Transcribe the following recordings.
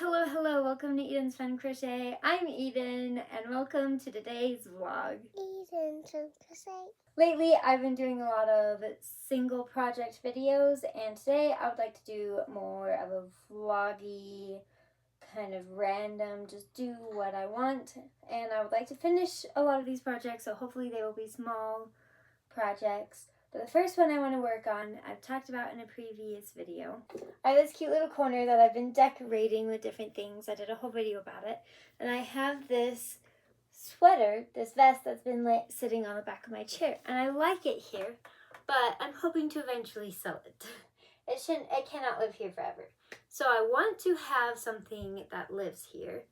Hello, welcome to Eden's Fun Crochet. I'm Eden and welcome to today's vlog. Eden's Fun Crochet. Lately I've been doing a lot of single project videos and today I would like to do more of a vloggy, kind of random, just do what I want, and I would like to finish a lot of these projects, so hopefully they will be small projects. But the first one I want to work on, I've talked about in a previous video. I have this cute little corner that I've been decorating with different things. I did a whole video about it. And I have this sweater, this vest that's been sitting on the back of my chair. And I like it here, but I'm hoping to eventually sell it. It cannot live here forever. So I want to have something that lives here.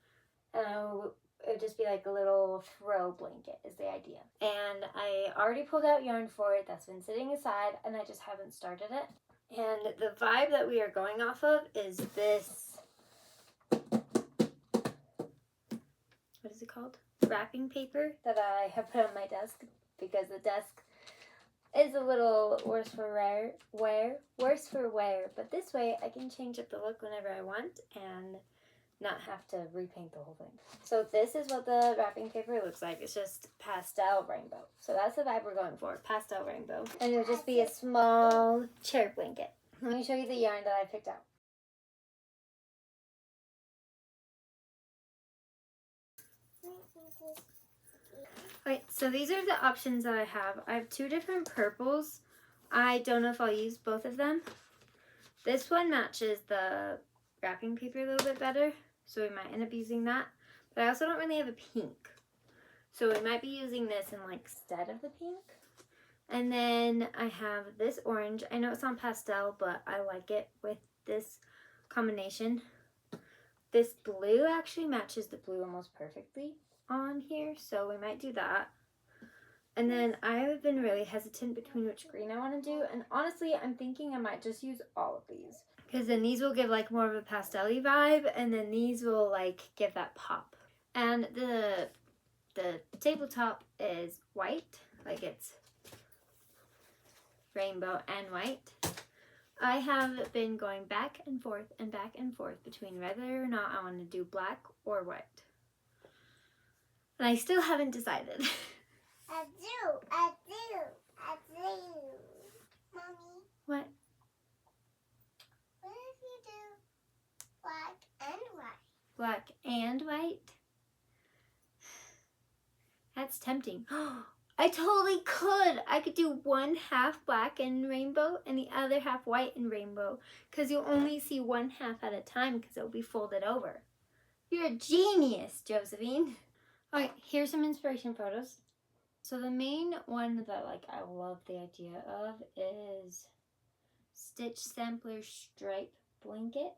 And it would just be like a little throw blanket is the idea. And I already pulled out yarn for it. That's been sitting aside and I just haven't started it. And the vibe that we are going off of is this, what is it called? Wrapping paper that I have put on my desk because the desk is a little worse for wear. But this way I can change up the look whenever I want and not have to repaint the whole thing. So this is what the wrapping paper looks like. It's just pastel rainbow. So that's the vibe we're going for, pastel rainbow. And it'll just be a small chair blanket. Let me show you the yarn that I picked out. Alright, so these are the options that I have. I have two different purples. I don't know if I'll use both of them. This one matches the wrapping paper a little bit better, so we might end up using that. But I also don't really have a pink, so we might be using this instead of the pink. And then I have this orange. I know it's not pastel, but I like it with this combination. This blue actually matches the blue almost perfectly on here, so we might do that. And then I have been really hesitant between which green I want to do, and honestly I'm thinking I might just use all of these, because then these will give more of a pastel-y vibe, and then these will give that pop. And the tabletop is white, it's rainbow and white. I have been going back and forth between whether or not I want to do black or white. And I still haven't decided. I do. Mommy. What? What if you do black and white? Black and white? That's tempting. I totally could. I could do one half black and rainbow and the other half white and rainbow, because you'll only see one half at a time because it'll be folded over. You're a genius, Josephine. Alright, here's some inspiration photos. So the main one that I love the idea of is Stitch Sampler Stripe Blanket,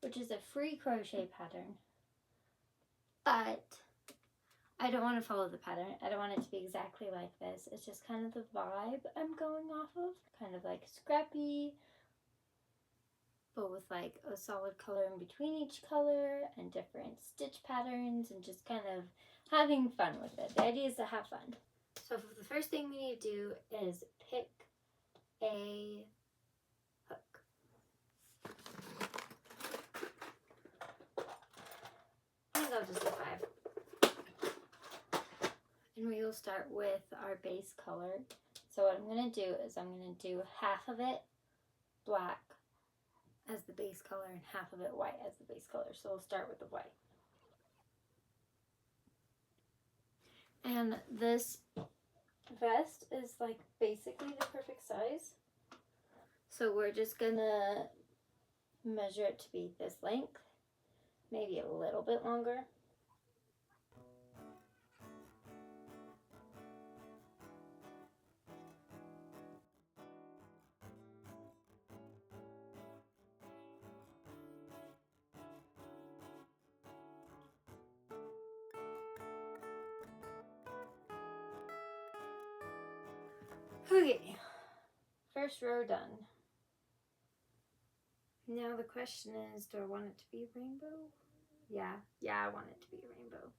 which is a free crochet pattern. But I don't want to follow the pattern. I don't want it to be exactly like this. It's just kind of the vibe I'm going off of. Kind of scrappy, but with a solid color in between each color and different stitch patterns and just kind of having fun with it. The idea is to have fun. So the first thing we need to do is pick a hook. I think I'll just do 5. And we will start with our base color. So what I'm going to do is I'm going to do half of it black as the base color and half of it white as the base color. So we'll start with the white. And this vest is basically the perfect size. So we're just going to measure it to be this length, maybe a little bit longer. Okay, first row done. Now the question is, do I want it to be a rainbow? Yeah, I want it to be a rainbow.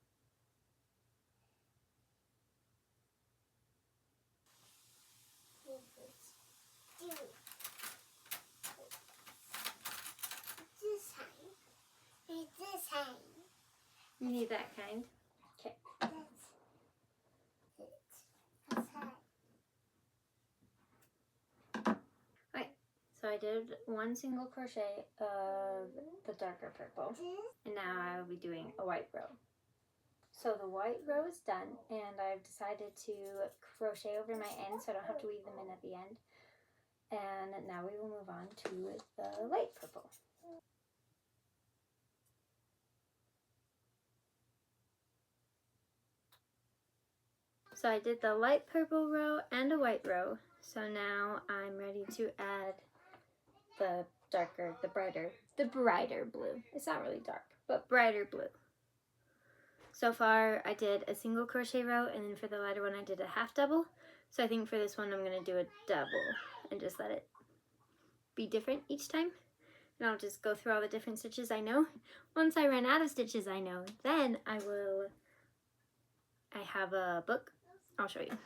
This You need that kind? Okay. Okay, so I did one single crochet of the darker purple, and now I will be doing a white row. So the white row is done, and I've decided to crochet over my ends so I don't have to weave them in at the end. And now we will move on to the light purple. So I did the light purple row and a white row. So now I'm ready to add the brighter blue. It's not really dark, but brighter blue. So far I did a single crochet row, and then for the lighter one I did a half double. So I think for this one I'm going to do a double and just let it be different each time. And I'll just go through all the different stitches I know. Once I run out of stitches I know, then I have a book. I'll show you.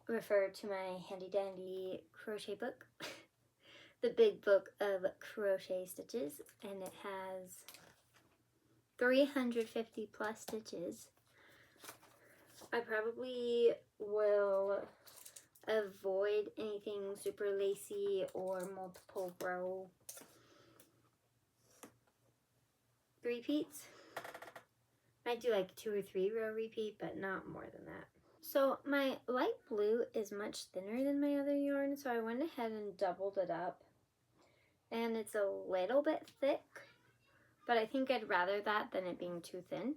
Refer to my handy dandy crochet book. The big book of crochet stitches, and it has 350 plus stitches. I probably will avoid anything super lacy or multiple row repeats. I do like 2 or 3 row repeat, but not more than that. So my light blue is much thinner than my other yarn, so I went ahead and doubled it up. And it's a little bit thick, but I think I'd rather that than it being too thin.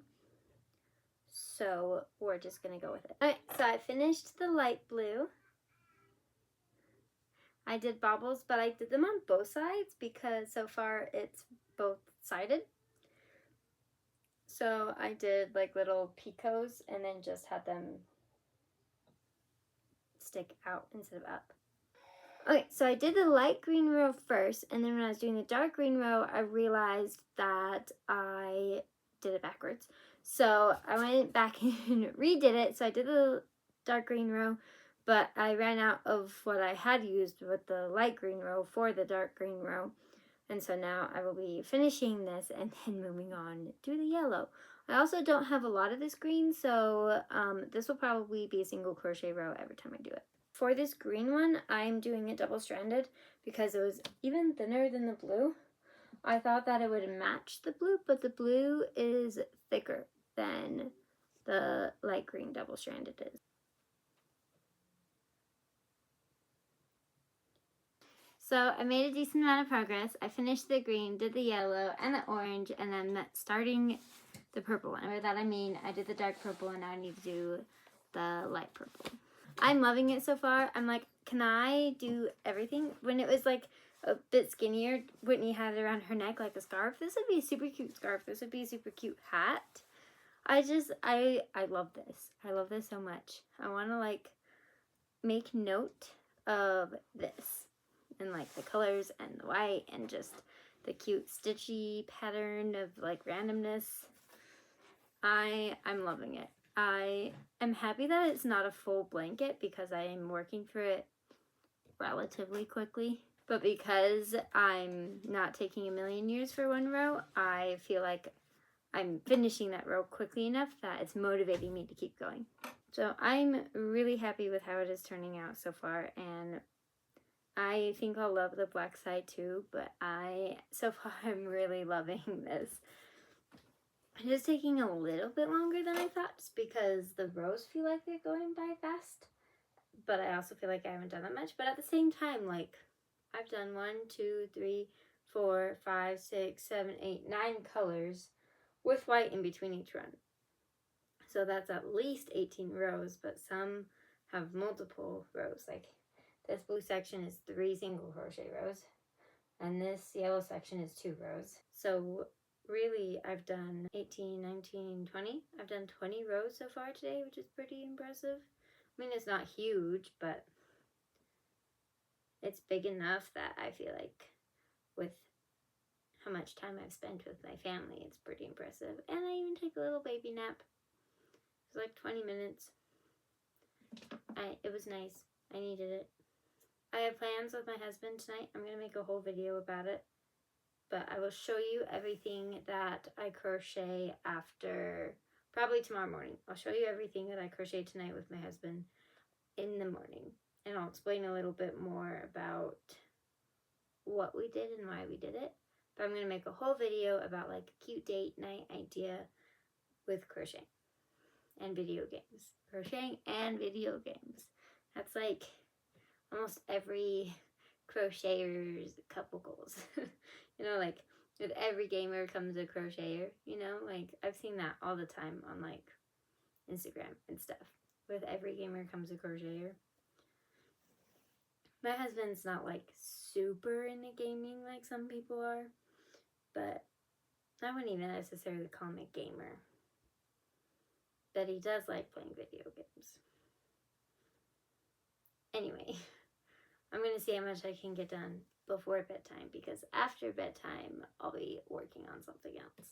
So we're just gonna go with it. Alright, so I finished the light blue. I did bobbles, but I did them on both sides because so far it's both sided. So I did like little picots and then just had them stick out instead of up. Okay, so I did the light green row first, and then when I was doing the dark green row, I realized that I did it backwards. So I went back and redid it. So I did the dark green row, but I ran out of what I had used with the light green row for the dark green row. And so now I will be finishing this and then moving on to the yellow. I also don't have a lot of this green, so this will probably be a single crochet row every time I do it. For this green one, I'm doing it double-stranded because it was even thinner than the blue. I thought that it would match the blue, but the blue is thicker than the light green double-stranded is. So I made a decent amount of progress. I finished the green, did the yellow and the orange, and then starting the purple one. And by that I mean I did the dark purple and now I need to do the light purple. I'm loving it so far. I'm like, can I do everything? When it was like a bit skinnier, Whitney had it around her neck like a scarf. This would be a super cute scarf. This would be a super cute hat. I love this. I love this so much. I want to like make note of this and like the colors and the white and just the cute stitchy pattern of like randomness. I'm loving it. I am happy that it's not a full blanket because I am working through it relatively quickly. But because I'm not taking a million years for one row, I feel like I'm finishing that row quickly enough that it's motivating me to keep going. So I'm really happy with how it is turning out so far, and I think I'll love the black side too, but so far I'm really loving this. It is taking a little bit longer than I thought just because the rows feel like they're going by fast. But I also feel like I haven't done that much. But at the same time, like, I've done 1, 2, 3, 4, 5, 6, 7, 8, 9 colors with white in between each run. So that's at least 18 rows, but some have multiple rows. Like, this blue section is 3 single crochet rows, and this yellow section is 2 rows. So really, I've done 18, 19, 20. I've done 20 rows so far today, which is pretty impressive. I mean, it's not huge, but it's big enough that I feel like with how much time I've spent with my family, it's pretty impressive. And I even took a little baby nap. It was like 20 minutes. It was nice. I needed it. I have plans with my husband tonight. I'm going to make a whole video about it. but I will show you everything that I crochet after, probably tomorrow morning. I'll show you everything that I crochet tonight with my husband in the morning, and I'll explain a little bit more about what we did and why we did it. But I'm going to make a whole video about like a cute date night idea with crochet and video games. Crocheting and video games. That's like almost every crocheter's couple goals. You know, like with every gamer comes a crocheter, you know, like I've seen that all the time on like Instagram and stuff. With every gamer comes a crocheter. My husband's not like super into gaming like some people are, but I wouldn't even necessarily call him a gamer. But he does like playing video games. Anyway, I'm going to see how much I can get done before bedtime, because after bedtime, I'll be working on something else.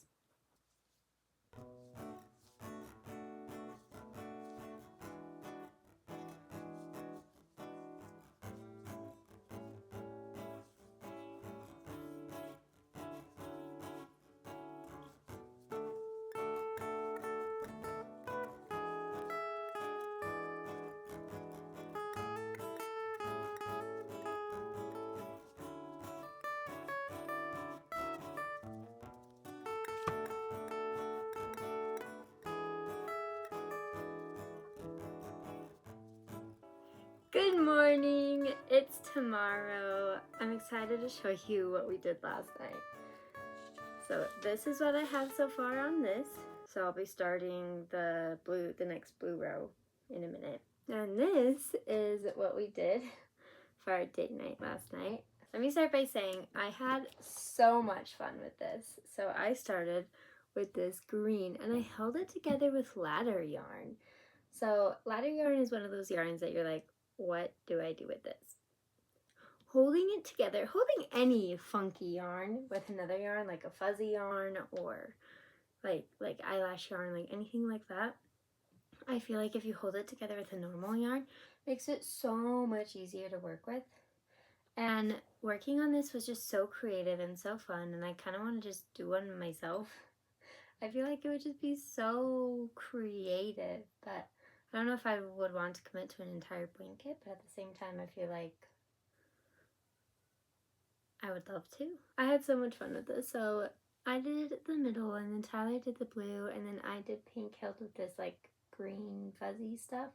Good morning! It's tomorrow. I'm excited to show you what we did last night. So this is what I have so far on this. So I'll be starting the next blue row in a minute. And this is what we did for our date night last night. Let me start by saying I had so much fun with this. So I started with this green and I held it together with ladder yarn. So ladder yarn is one of those yarns that you're like, what do I do with this? Holding it together, holding any funky yarn with another yarn, like a fuzzy yarn or like eyelash yarn, like anything like that, I feel like if you hold it together with a normal yarn, it makes it so much easier to work with. And working on this was just so creative and so fun, and I kind of want to just do one myself. I feel like it would just be so creative, but I don't know if I would want to commit to an entire blanket, but at the same time, I feel like I would love to. I had so much fun with this. So I did the middle, and then Tyler did the blue, and then I did pink held with this like green fuzzy stuff.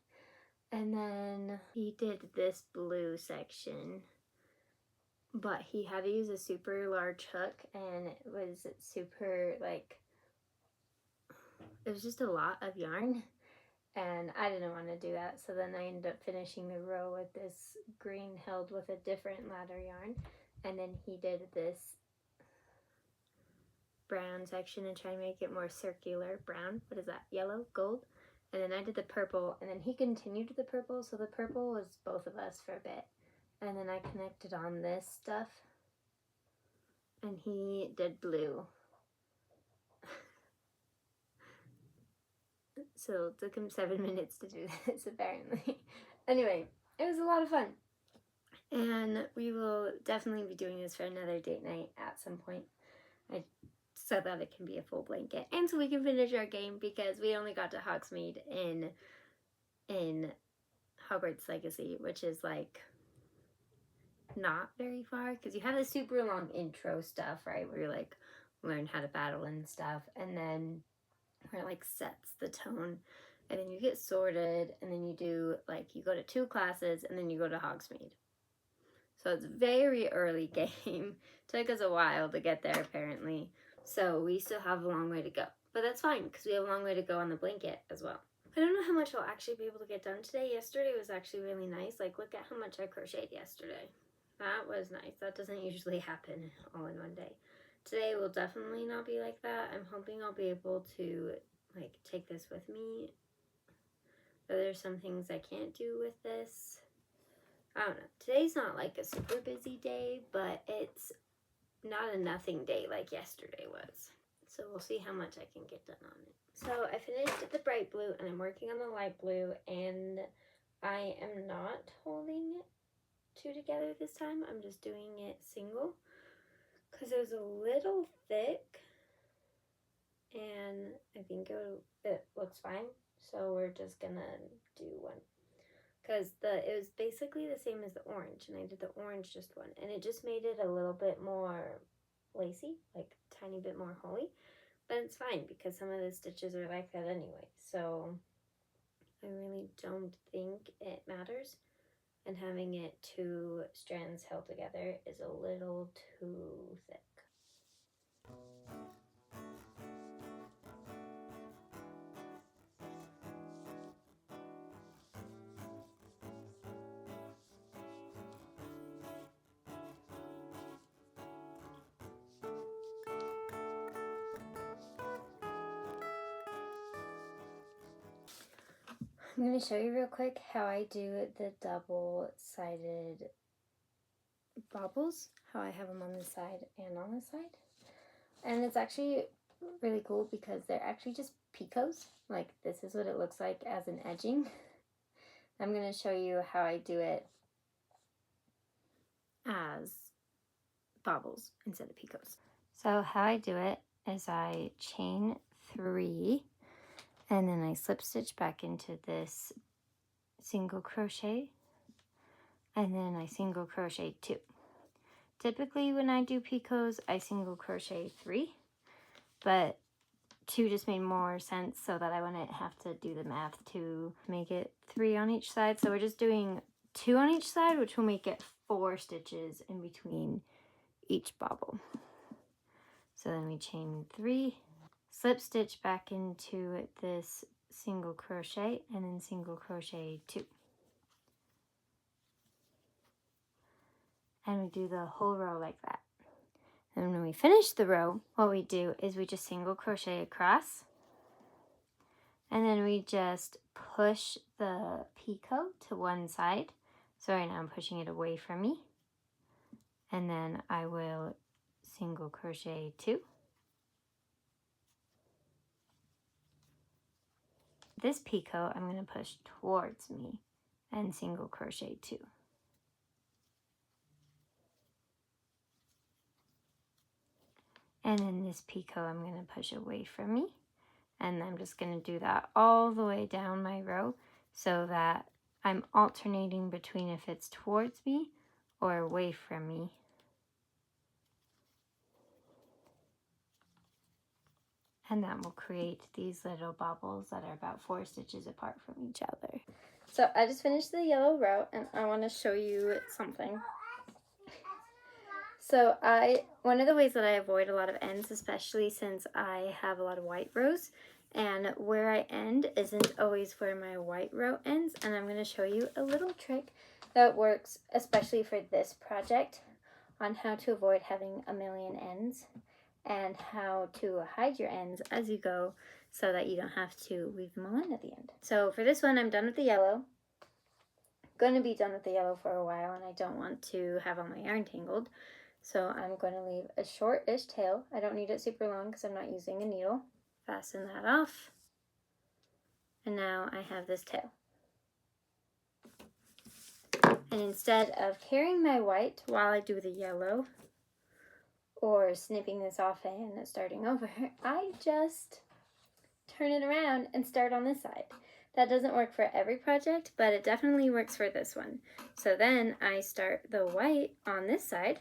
And then he did this blue section, but he had to use a super large hook, and it was super like, it was just a lot of yarn. And I didn't want to do that, so then I ended up finishing the row with this green held with a different ladder yarn. And then he did this brown section and try to make it more circular brown. What is that? Yellow? Gold? And then I did the purple, and then he continued the purple, so the purple was both of us for a bit. And then I connected on this stuff, and he did blue. So it took him 7 minutes to do this, apparently. Anyway, it was a lot of fun. And we will definitely be doing this for another date night at some point. So that it can be a full blanket. And so we can finish our game, because we only got to Hogsmeade in Hogwarts Legacy, which is like not very far, because you have the super long intro stuff, right, where you like learn how to battle and stuff, and then where it like sets the tone, and then you get sorted, and then you do like, you go to 2 classes, and then you go to Hogsmeade. So it's very early game. Took us a while to get there, apparently. So we still have a long way to go. But that's fine, because we have a long way to go on the blanket as well. I don't know how much I'll actually be able to get done today. Yesterday was actually really nice. Like, look at how much I crocheted yesterday. That was nice. That doesn't usually happen all in one day. Today will definitely not be like that. I'm hoping I'll be able to, like, take this with me. But there's some things I can't do with this. I don't know. Today's not like a super busy day, but it's not a nothing day like yesterday was. So we'll see how much I can get done on it. So I finished the bright blue, and I'm working on the light blue, and I am not holding 2 together this time. I'm just doing it single, because it was a little thick, and I think it looks fine. So we're just gonna do one, because it was basically the same as the orange, and I did the orange just one, and it just made it a little bit more lacy, like a tiny bit more holey. But it's fine because some of the stitches are like that anyway, so I really don't think it matters. And having it 2 strands held together is a little too thick. I'm going to show you real quick how I do the double-sided bobbles, how I have them on this side and on this side. And it's actually really cool because they're actually just picots. Like, this is what it looks like as an edging. I'm going to show you how I do it as bobbles instead of picots. So how I do it is I chain 3, and then I slip stitch back into this single crochet, and then I single crochet 2. Typically when I do picots, I single crochet 3, but 2 just made more sense so that I wouldn't have to do the math to make it 3 on each side. So we're just doing 2 on each side, which will make it 4 stitches in between each bobble. So then we chain 3, slip stitch back into this single crochet, and then single crochet 2. And we do the whole row like that. And when we finish the row, what we do is we just single crochet across, and then we just push the picot to one side. So right now I'm pushing it away from me, and then I will single crochet 2. This picot I'm going to push towards me and single crochet 2. And then this picot I'm going to push away from me, and I'm just going to do that all the way down my row so that I'm alternating between if it's towards me or away from me. And that will create these little bobbles that are about 4 stitches apart from each other. So I just finished the yellow row, and I want to show you something. So one of the ways that I avoid a lot of ends, especially since I have a lot of white rows, and where I end isn't always where my white row ends, and I'm going to show you a little trick that works especially for this project on how to avoid having a million ends and how to hide your ends as you go so that you don't have to leave them all in at the end. So for this one, I'm done with the yellow. Going to be done with the yellow for a while, and I don't want to have all my yarn tangled. So I'm going to leave a short-ish tail. I don't need it super long because I'm not using a needle. Fasten that off. And now I have this tail. And instead of carrying my white while I do the yellow, or snipping this off and starting over, I just turn it around and start on this side. That doesn't work for every project, but it definitely works for this one. So then I start the white on this side,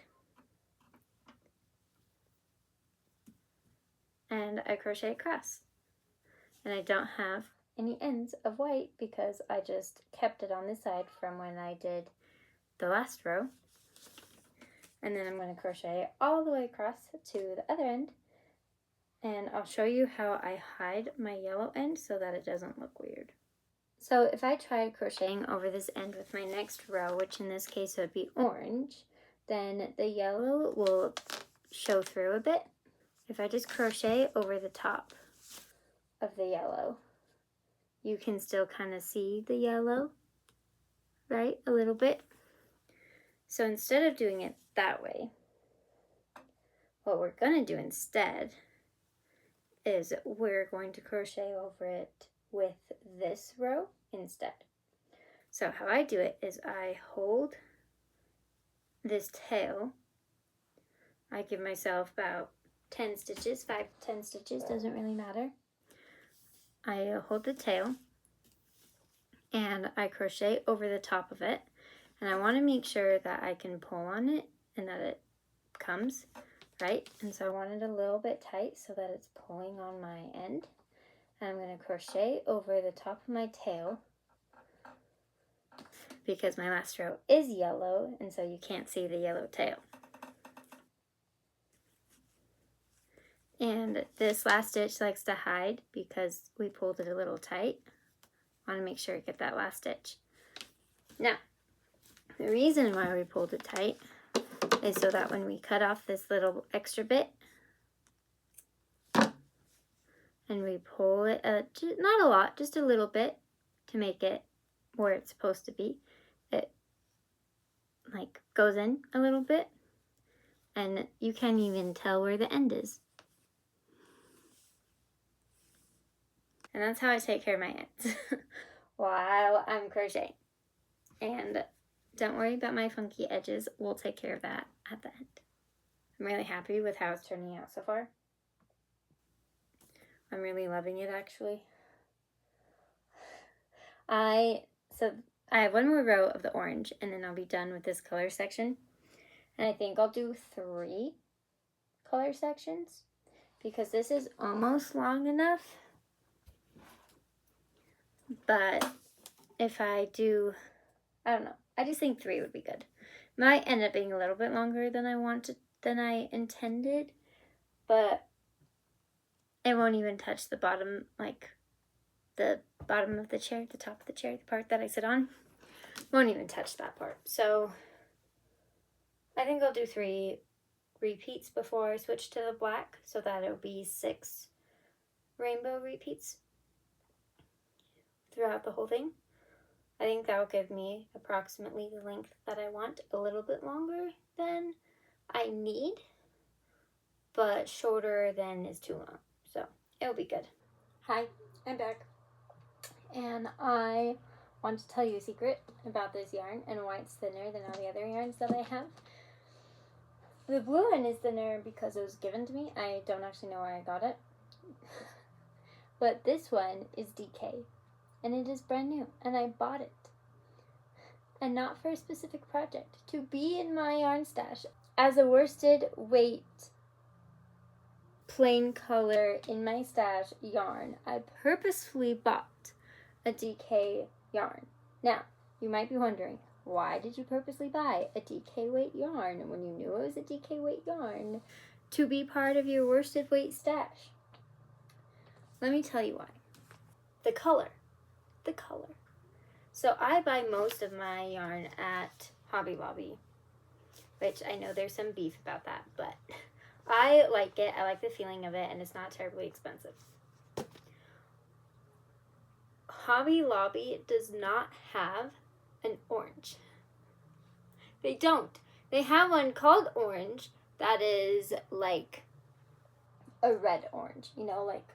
and I crochet across. And I don't have any ends of white because I just kept it on this side from when I did the last row. And then I'm going to crochet all the way across to the other end, and I'll show you how I hide my yellow end so that it doesn't look weird. So if I tried crocheting over this end with my next row, which in this case would be orange, then the yellow will show through a bit. If I just crochet over the top of the yellow, you can still kind of see the yellow, right? A little bit. So instead of doing it that way, what we're going to do instead is we're going to crochet over it with this row instead. So how I do it is I hold this tail I give myself about 10 stitches, 5 to 10 stitches, doesn't really matter. I hold the tail and I crochet over the top of it, and I want to make sure that I can pull on it and that it comes right, and so I want it a little bit tight so that it's pulling on my end. And I'm going to crochet over the top of my tail because my last row is yellow, and so you can't see the yellow tail. And this last stitch likes to hide because we pulled it a little tight. I want to make sure I get that last stitch. Now, the reason why we pulled it tight is so that when we cut off this little extra bit and we pull it, not a lot, just a little bit to make it where it's supposed to be, it like goes in a little bit and you can't even tell where the end is. And that's how I take care of my ends while I'm crocheting. And don't worry about my funky edges, we'll take care of that at the end. I'm really happy with how it's turning out so far. I'm really loving it, actually. So I have one more row of the orange and then I'll be done with this color section. And I think I'll do 3 color sections because this is almost long enough. But if I do, I don't know, I just think 3 would be good. Might end up being a little bit longer than I intended, but it won't even touch the bottom, like the bottom of the chair, the top of the chair, the part that I sit on. Won't even touch that part. So I think I'll do 3 repeats before I switch to the black so that it'll be 6 rainbow repeats throughout the whole thing. I think that will give me approximately the length that I want, a little bit longer than I need, but shorter than is too long. So it'll be good. Hi, I'm back. And I want to tell you a secret about this yarn and why it's thinner than all the other yarns that I have. The blue one is thinner because it was given to me. I don't actually know where I got it. But this one is DK. And it is brand new, and I bought it. And not for a specific project, to be in my yarn stash. As a worsted weight, plain color in my stash yarn, I purposefully bought a DK yarn. Now, you might be wondering, why did you purposely buy a DK weight yarn when you knew it was a DK weight yarn to be part of your worsted weight stash? Let me tell you why. The color. So I buy most of my yarn at Hobby Lobby, which I know there's some beef about that, but I like it. I like the feeling of it, and it's not terribly expensive. Hobby Lobby does not have an orange. They don't. They have one called orange that is like a red orange, you know, like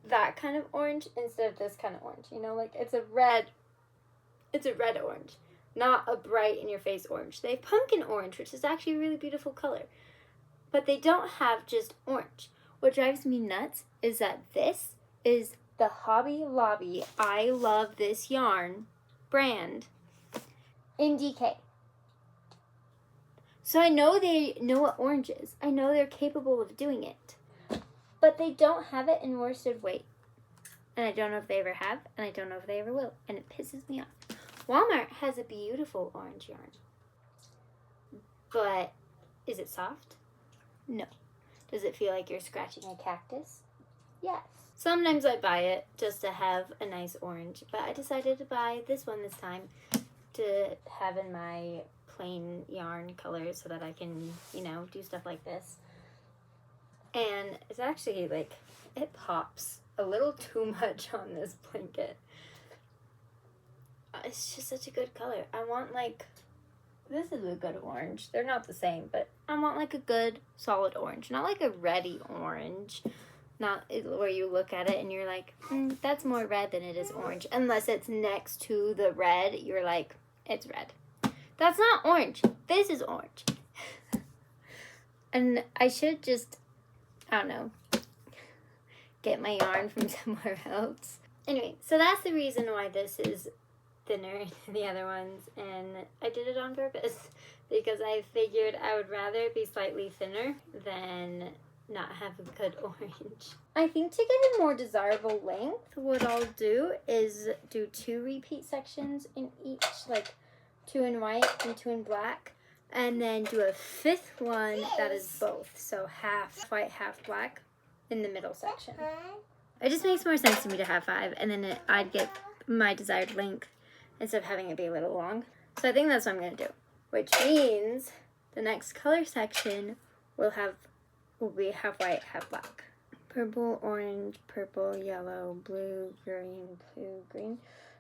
that kind of orange instead of this kind of orange, you know, like it's a red orange, not a bright in your face orange. They have pumpkin orange, which is actually a really beautiful color, but they don't have just orange. What drives me nuts is that this is the Hobby Lobby I Love This Yarn brand in DK. So I know they know what orange is. I know they're capable of doing it. But they don't have it in worsted weight. And I don't know if they ever have, and I don't know if they ever will. And it pisses me off. Walmart has a beautiful orange yarn. But is it soft? No. Does it feel like you're scratching a cactus? Yes. Sometimes I buy it just to have a nice orange. But I decided to buy this one this time to have in my plain yarn colors so that I can, you know, do stuff like this. And it's actually, like, it pops a little too much on this blanket. It's just such a good color. I want, like, this is a good orange. They're not the same, but I want, like, a good, solid orange. Not like a reddy orange. Not where you look at it and you're like, that's more red than it is orange. Unless it's next to the red, you're like, it's red. That's not orange. This is orange. And I should just, I don't know, get my yarn from somewhere else. Anyway, so that's the reason why this is thinner than the other ones, and I did it on purpose because I figured I would rather it be slightly thinner than not have a good orange. I think to get a more desirable length, what I'll do is do 2 repeat sections in each, like 2 in white and 2 in black, and then do a 5th one that is both, so half white, half black in the middle section. It just makes more sense to me to have 5, and then I'd get my desired length instead of having it be a little long. So I think that's what I'm going to do, which means the next color section will be half white, half black. Purple, orange, purple, yellow, blue, green.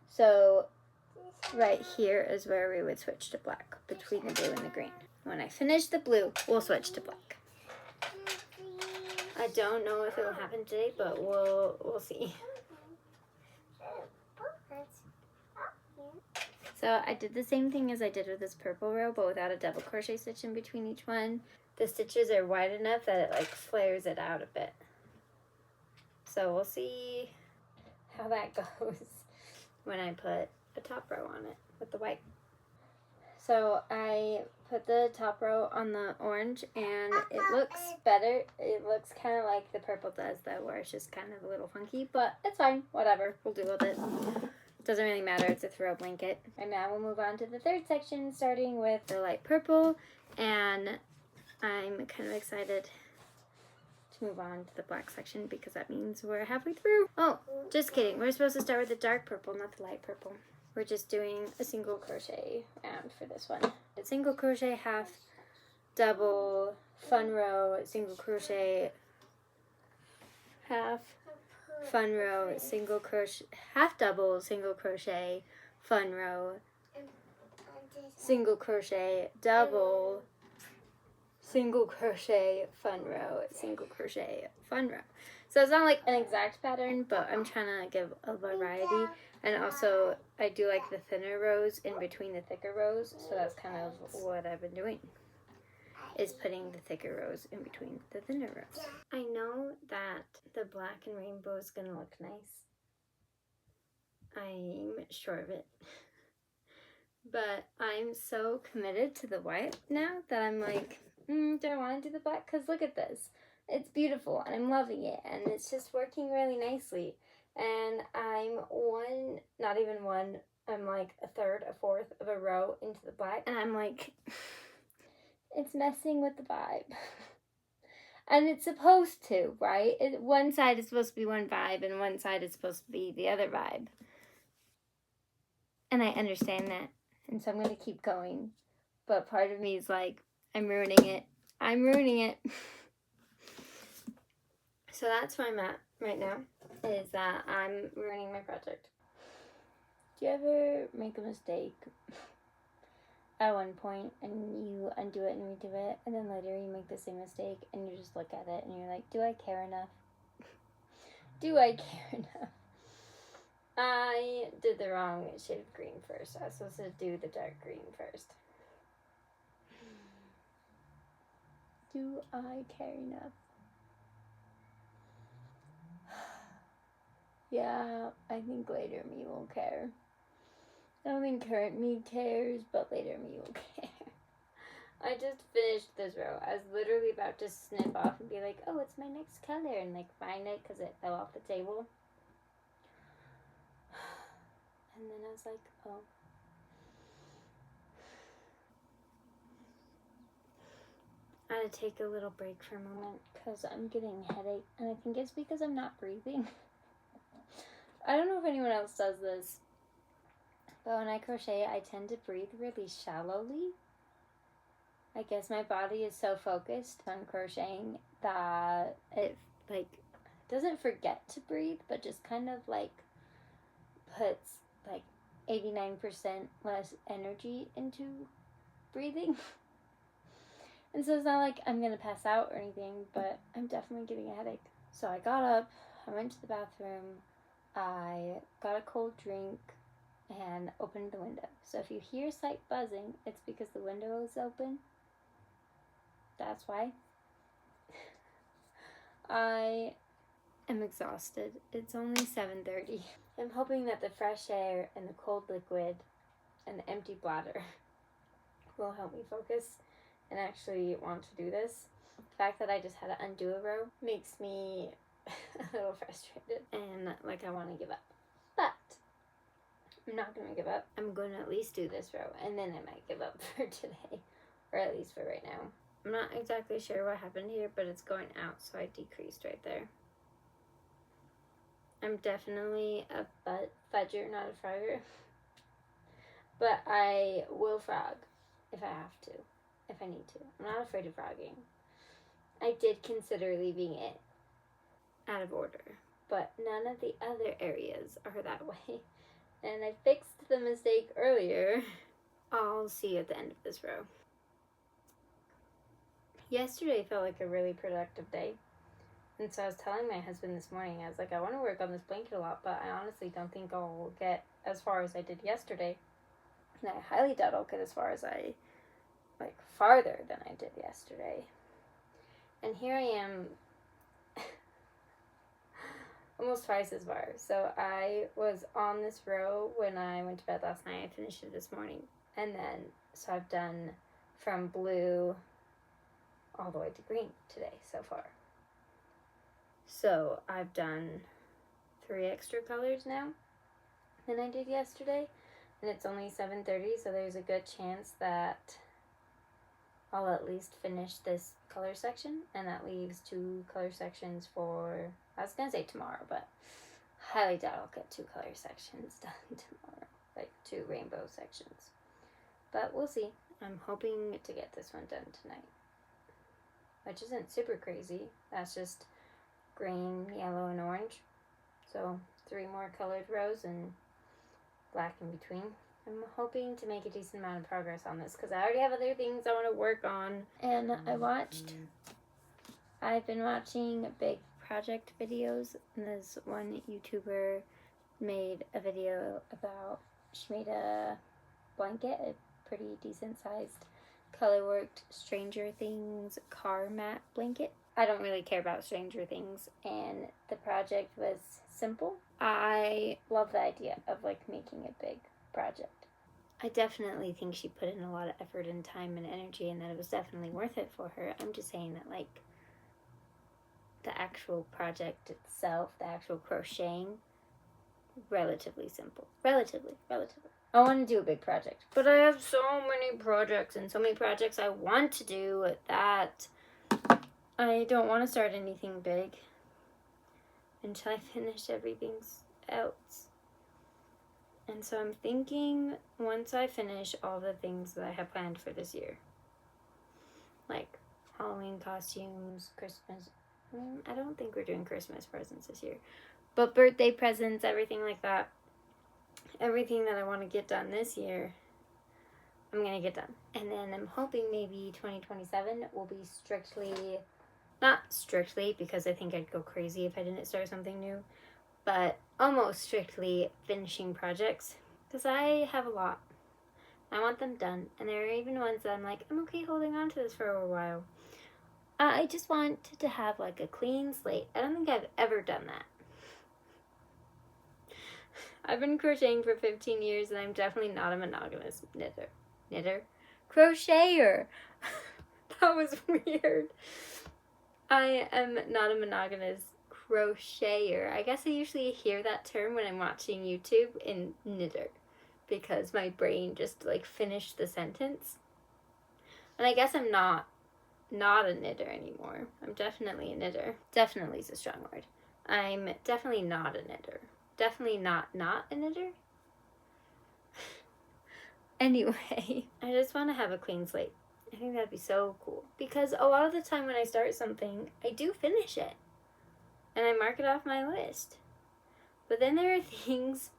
So right here is where we would switch to black, between the blue and the green. When I finish the blue, we'll switch to black. I don't know if it will happen today, but we'll see. So I did the same thing as I did with this purple row, but without a double crochet stitch in between each one. The stitches are wide enough that it like flares it out a bit. So we'll see how that goes when I put a top row on it with the white. So I put the top row on the orange and it looks better. It looks kind of like the purple does though, where it's just kind of a little funky, but it's fine, whatever, we'll deal with it. Doesn't really matter, it's a throw blanket. And now we'll move on to the 3rd section, starting with the light purple, and I'm kind of excited to move on to the black section because that means we're halfway through. Oh, just kidding. We're supposed to start with the dark purple, not the light purple. We're just doing a single crochet round for this one. A single crochet, half double, fun row, single crochet, half fun row, single crochet, half double, single crochet, fun row, single crochet, double, single crochet, fun row, single crochet, fun row. So it's not like an exact pattern, but I'm trying to give a variety. And also, I do like the thinner rows in between the thicker rows, so that's kind of what I've been doing, is putting the thicker rows in between the thinner rows. I know that the black and rainbow is going to look nice. I'm sure of it. But I'm so committed to the white now that I'm like, do I want to do the black? Because look at this. It's beautiful and I'm loving it and it's just working really nicely. And I'm I'm like a third, a fourth of a row into the black. And I'm like, it's messing with the vibe. And it's supposed to, right? One side is supposed to be one vibe and one side is supposed to be the other vibe. And I understand that. And so I'm going to keep going. But part of me is like, I'm ruining it. I'm ruining it. So that's where I'm at right now, is that I'm ruining my project. Do you ever make a mistake at one point and you undo it and redo it, and then later you make the same mistake and you just look at it and you're like, do I care enough? Do I care enough? I did the wrong shade of green first. I was supposed to do the dark green first. Do I care enough? Yeah, I think later me will care. I don't think current me cares, but later me will care. I just finished this row. I was literally about to snip off and be like, oh, it's my next color, and like find it because it fell off the table. And then I was like, oh. I had to take a little break for a moment because I'm getting a headache, and I think it's because I'm not breathing. I don't know if anyone else does this, but when I crochet, I tend to breathe really shallowly. I guess my body is so focused on crocheting that it like doesn't forget to breathe, but just kind of like puts like 89% less energy into breathing. And so it's not like I'm gonna pass out or anything, but I'm definitely getting a headache. So I got up, I went to the bathroom, I got a cold drink, and opened the window. So if you hear slight buzzing, it's because the window is open. That's why. I am exhausted. It's only 7:30. I'm hoping that the fresh air and the cold liquid and the empty bladder will help me focus and actually want to do this. The fact that I just had to undo a row makes me a little frustrated and like I want to give up. But I'm not going to give up. I'm going to at least do this row and then I might give up for today, or at least for right now. I'm not exactly sure what happened here, but it's going out, so I decreased right there. I'm definitely a fudger, not a frogger. But I will frog if I have to, if I need to. I'm not afraid of frogging. I did consider leaving it out of order, but none of the other areas are that way. And I fixed the mistake earlier. I'll see you at the end of this row. Yesterday felt like a really productive day. And so I was telling my husband this morning, I was like, I want to work on this blanket a lot, but I honestly don't think I'll get as far as I did yesterday. And I highly doubt I'll get as far as farther than I did yesterday. And here I am, almost twice as far. So I was on this row when I went to bed last night. I finished it this morning. And then, so I've done from blue all the way to green today so far. So I've done 3 extra colors now than I did yesterday. And it's only 7:30, so there's a good chance that I'll at least finish this color section. And that leaves 2 color sections for, I was going to say tomorrow, but highly doubt I'll get 2 color sections done tomorrow. Like 2 rainbow sections. But we'll see. I'm hoping to get this one done tonight. Which isn't super crazy. That's just green, yellow, and orange. So 3 more colored rows and black in between. I'm hoping to make a decent amount of progress on this because I already have other things I want to work on. And I've been watching big project videos. And this one YouTuber made a video about, she made a blanket, a pretty decent sized color worked Stranger Things car mat blanket. I don't really care about Stranger Things, and the project was simple. I love the idea of making a big project. I definitely think she put in a lot of effort and time and energy, and that it was definitely worth it for her. I'm just saying that the actual project itself, the actual crocheting, relatively simple. Relatively. I want to do a big project, but I have so many projects and so many projects I want to do that I don't want to start anything big until I finish everything else. And so I'm thinking once I finish all the things that I have planned for this year, like Halloween costumes, Christmas. I don't think we're doing Christmas presents this year, but birthday presents, everything like that. Everything that I want to get done this year, I'm going to get done. And then I'm hoping maybe 2027 will be not strictly, because I think I'd go crazy if I didn't start something new, but almost strictly finishing projects. Because I have a lot. I want them done. And there are even ones that I'm like, I'm okay holding on to this for a while. I just want to have a clean slate. I don't think I've ever done that. I've been crocheting for 15 years and I'm definitely not a monogamous knitter. Crocheter! That was weird. I am not a monogamous crocheter. I guess I usually hear that term when I'm watching YouTube in knitter because my brain just finished the sentence. And I guess I'm not a knitter anymore. I'm definitely a knitter. Definitely is a strong word. I'm definitely not a knitter. Definitely not a knitter. Anyway, I just want to have a clean slate. I think that'd be so cool. Because a lot of the time when I start something, I do finish it. And I mark it off my list. But then there are things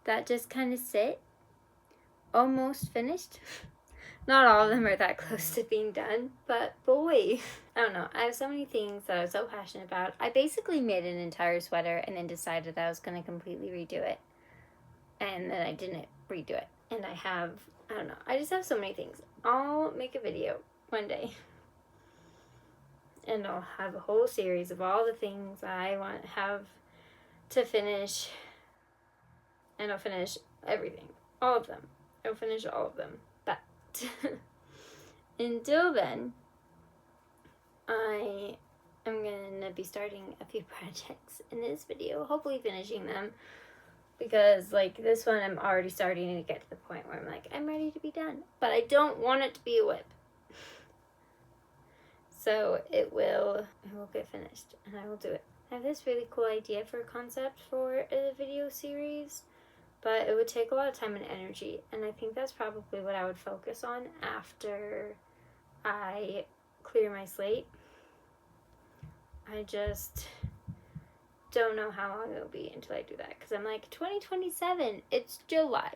that just kind of sit, almost finished, Not all of them are that close to being done, but boy, I don't know. I have so many things that I was so passionate about. I basically made an entire sweater and then decided that I was going to completely redo it. And then I didn't redo it. And I don't know. I just have so many things. I'll make a video one day. And I'll have a whole series of all the things I want to have to finish. And I'll finish everything. All of them. I'll finish all of them. But until then, I am going to be starting a few projects in this video. Hopefully finishing them. Because, like, this one I'm already starting to get to the point where I'm like, I'm ready to be done. But I don't want it to be a whip. So it will get finished, and I will do it. I have this really cool idea for a concept for a video series, but it would take a lot of time and energy, and I think that's probably what I would focus on after I clear my slate. I just don't know how long it'll be until I do that, because I'm like, 2027, it's July.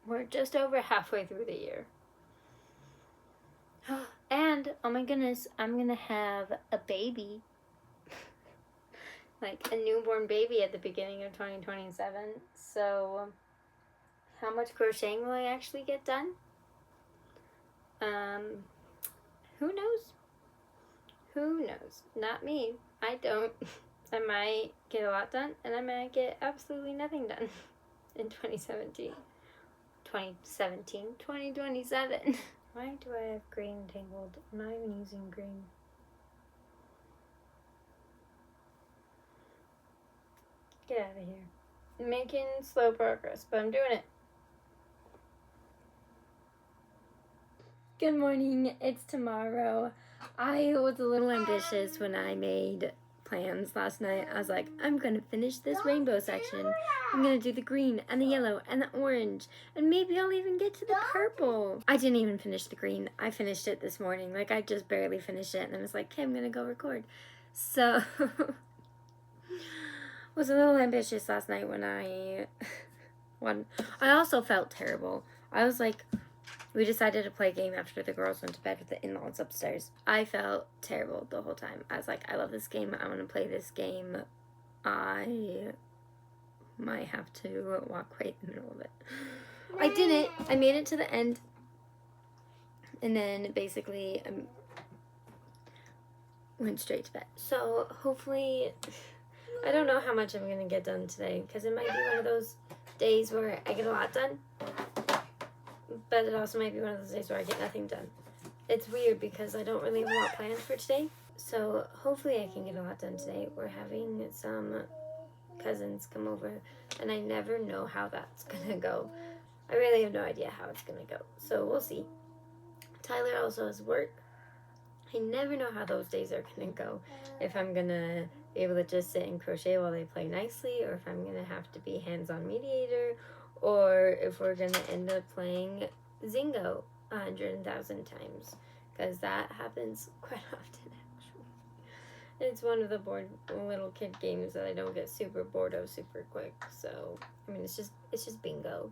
We're just over halfway through the year. And, oh my goodness, I'm gonna have a baby. Like, a newborn baby at the beginning of 2027. So, how much crocheting will I actually get done? Who knows? Who knows? Not me. I don't. I might get a lot done, and I might get absolutely nothing done in 2027. Why do I have green tangled? I'm not even using green. Get out of here. I'm making slow progress, but I'm doing it. Good morning. It's tomorrow. I was a little ambitious when I made plans last night. I was like, I'm gonna finish this rainbow section. I'm gonna do the green and the yellow and the orange, and maybe I'll even get to the purple. I didn't even finish the green. I finished it this morning. Like, I just barely finished it, and then I was like, okay, I'm gonna go record. So was a little ambitious last night when I won. I also felt terrible. I was like, we decided to play a game after the girls went to bed with the in-laws upstairs. I felt terrible the whole time. I was like, I love this game. I want to play this game. I might have to walk right in the middle of it. I didn't. I made it to the end. And then basically I went straight to bed. So hopefully, I don't know how much I'm going to get done today, because it might be one of those days where I get a lot done. But it also might be one of those days where I get nothing done. It's weird because I don't really have a lot planned for today. So hopefully I can get a lot done today. We're having some cousins come over, and I never know how that's going to go. I really have no idea how it's going to go. So we'll see. Tyler also has work. I never know how those days are going to go. If I'm going to be able to just sit and crochet while they play nicely, or if I'm going to have to be hands-on mediator, or if we're going to end up playing Zingo 100,000 times, because that happens quite often, actually. It's one of the bored little kid games that I don't get super bored of super quick. So, I mean, it's just bingo.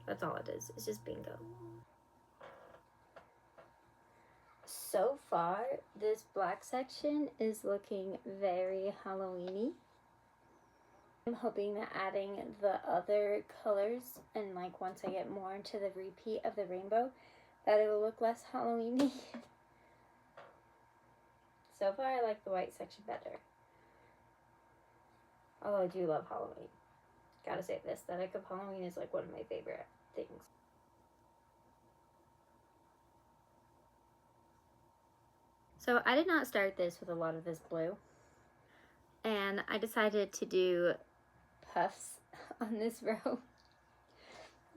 That's all it is. It's just bingo. So far, this black section is looking very Halloween-y. I'm hoping that adding the other colors, and like once I get more into the repeat of the rainbow, that it will look less Halloween-y. So far, I like the white section better. Although I do love Halloween. Gotta say, the aesthetic of Halloween is like one of my favorite things. So I did not start this with a lot of this blue. And I decided to do puffs on this row.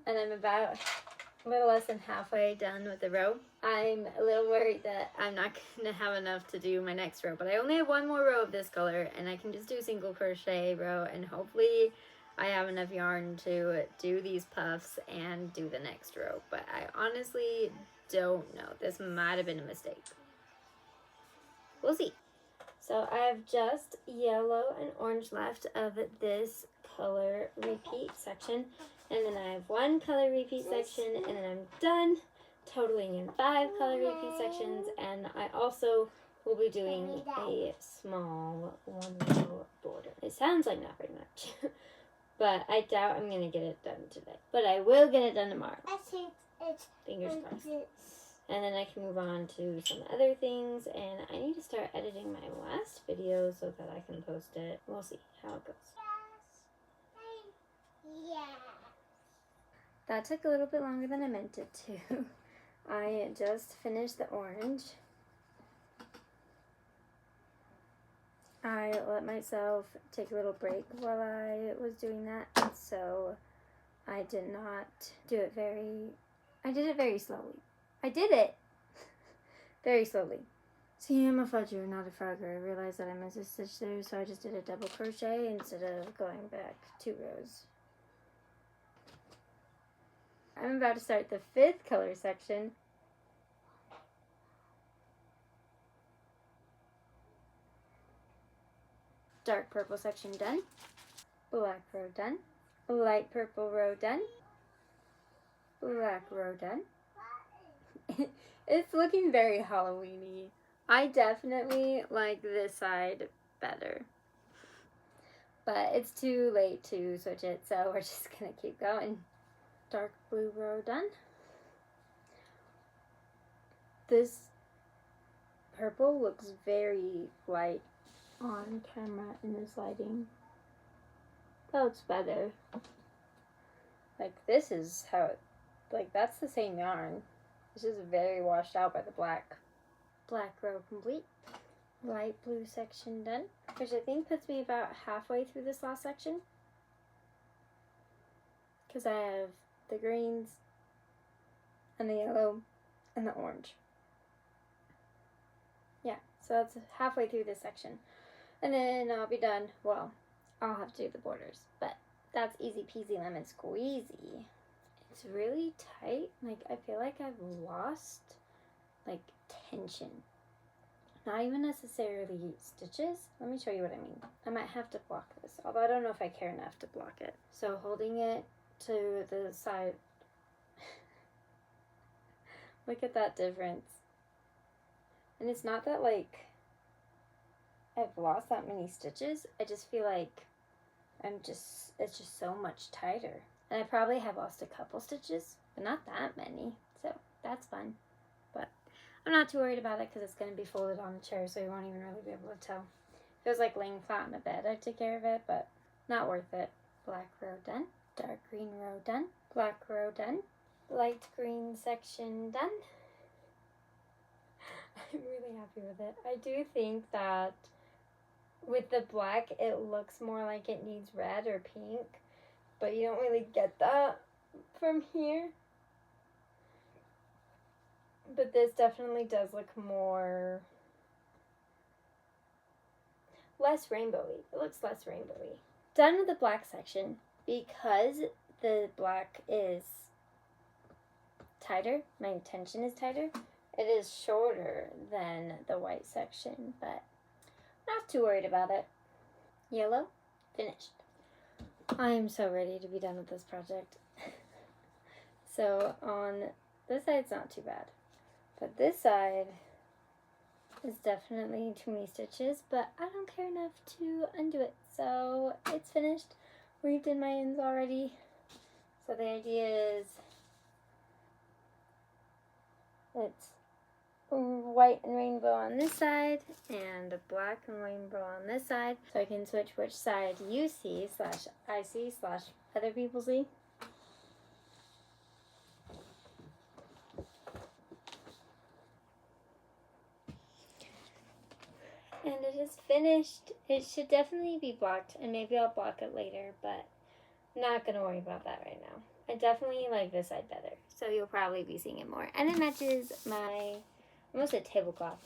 And I'm about a little less than halfway done with the row. I'm a little worried that I'm not going to have enough to do my next row, but I only have one more row of this color, and I can just do single crochet row, and hopefully I have enough yarn to do these puffs and do the next row. But I honestly don't know. This might have been a mistake. We'll see. So I have just yellow and orange left of this color repeat section, and then I have one color repeat section, and then I'm done. totaling in 5 color repeat sections, and I also will be doing a small 1 row border. It sounds like not very much, but I doubt I'm going to get it done today. But I will get it done tomorrow. Fingers crossed. And then I can move on to some other things, and I need to start editing my last video so that I can post it. We'll see how it goes. Yes. That took a little bit longer than I meant it to. I just finished the orange. I let myself take a little break while I was doing that, so I did not do it I did it very slowly. I did it very slowly. See, I'm a fudger, not a frogger. I realized that I missed a stitch there, so I just did a double crochet instead of going back 2 rows. I'm about to start the 5th color section. Dark purple section done. Black row done. Light purple row done. Black row done. It's looking very Halloween-y. I definitely like this side better. But it's too late to switch it, so we're just gonna keep going. Dark blue row done. This purple looks very light on camera in this lighting. Oh, it's better. Like, this is how it, like, that's the same yarn. It's just very washed out by the black. Black row complete. Light blue section done, which I think puts me about halfway through this last section. Because I have the greens and the yellow and the orange. Yeah, so that's halfway through this section. And then I'll be done. Well, I'll have to do the borders, but that's easy peasy lemon squeezy. It's really tight. Like, I feel like I've lost, like, tension. Not even necessarily stitches. Let me show you what I mean. I might have to block this, although I don't know if I care enough to block it. So holding it to the side. Look at that difference. And it's not that, like, I've lost that many stitches. I just feel like it's just so much tighter. And I probably have lost a couple stitches, but not that many. So that's fun. But I'm not too worried about it because it's going to be folded on the chair, so you won't even really be able to tell. If it was like laying flat on a bed, I'd take care of it, but not worth it. Black row done. Dark green row done. Black row done. Light green section done. I'm really happy with it. I do think that with the black, it looks more like it needs red or pink, but you don't really get that from here. But this definitely does look less rainbowy. It looks less rainbowy. Done with the black section. Because the black is tighter, my tension is tighter, it is shorter than the white section, but not too worried about it. Yellow, finished. I am so ready to be done with this project. So on this side, it's not too bad. But this side is definitely too many stitches, but I don't care enough to undo it. So it's finished. Weaved in my ends already. So the idea is it's white and rainbow on this side and black and rainbow on this side. So I can switch which side you see / I see / other people see. And it is finished. It should definitely be blocked, and maybe I'll block it later, but I'm not going to worry about that right now. I definitely like this side better, so you'll probably be seeing it more. And it matches my, I almost said tablecloth.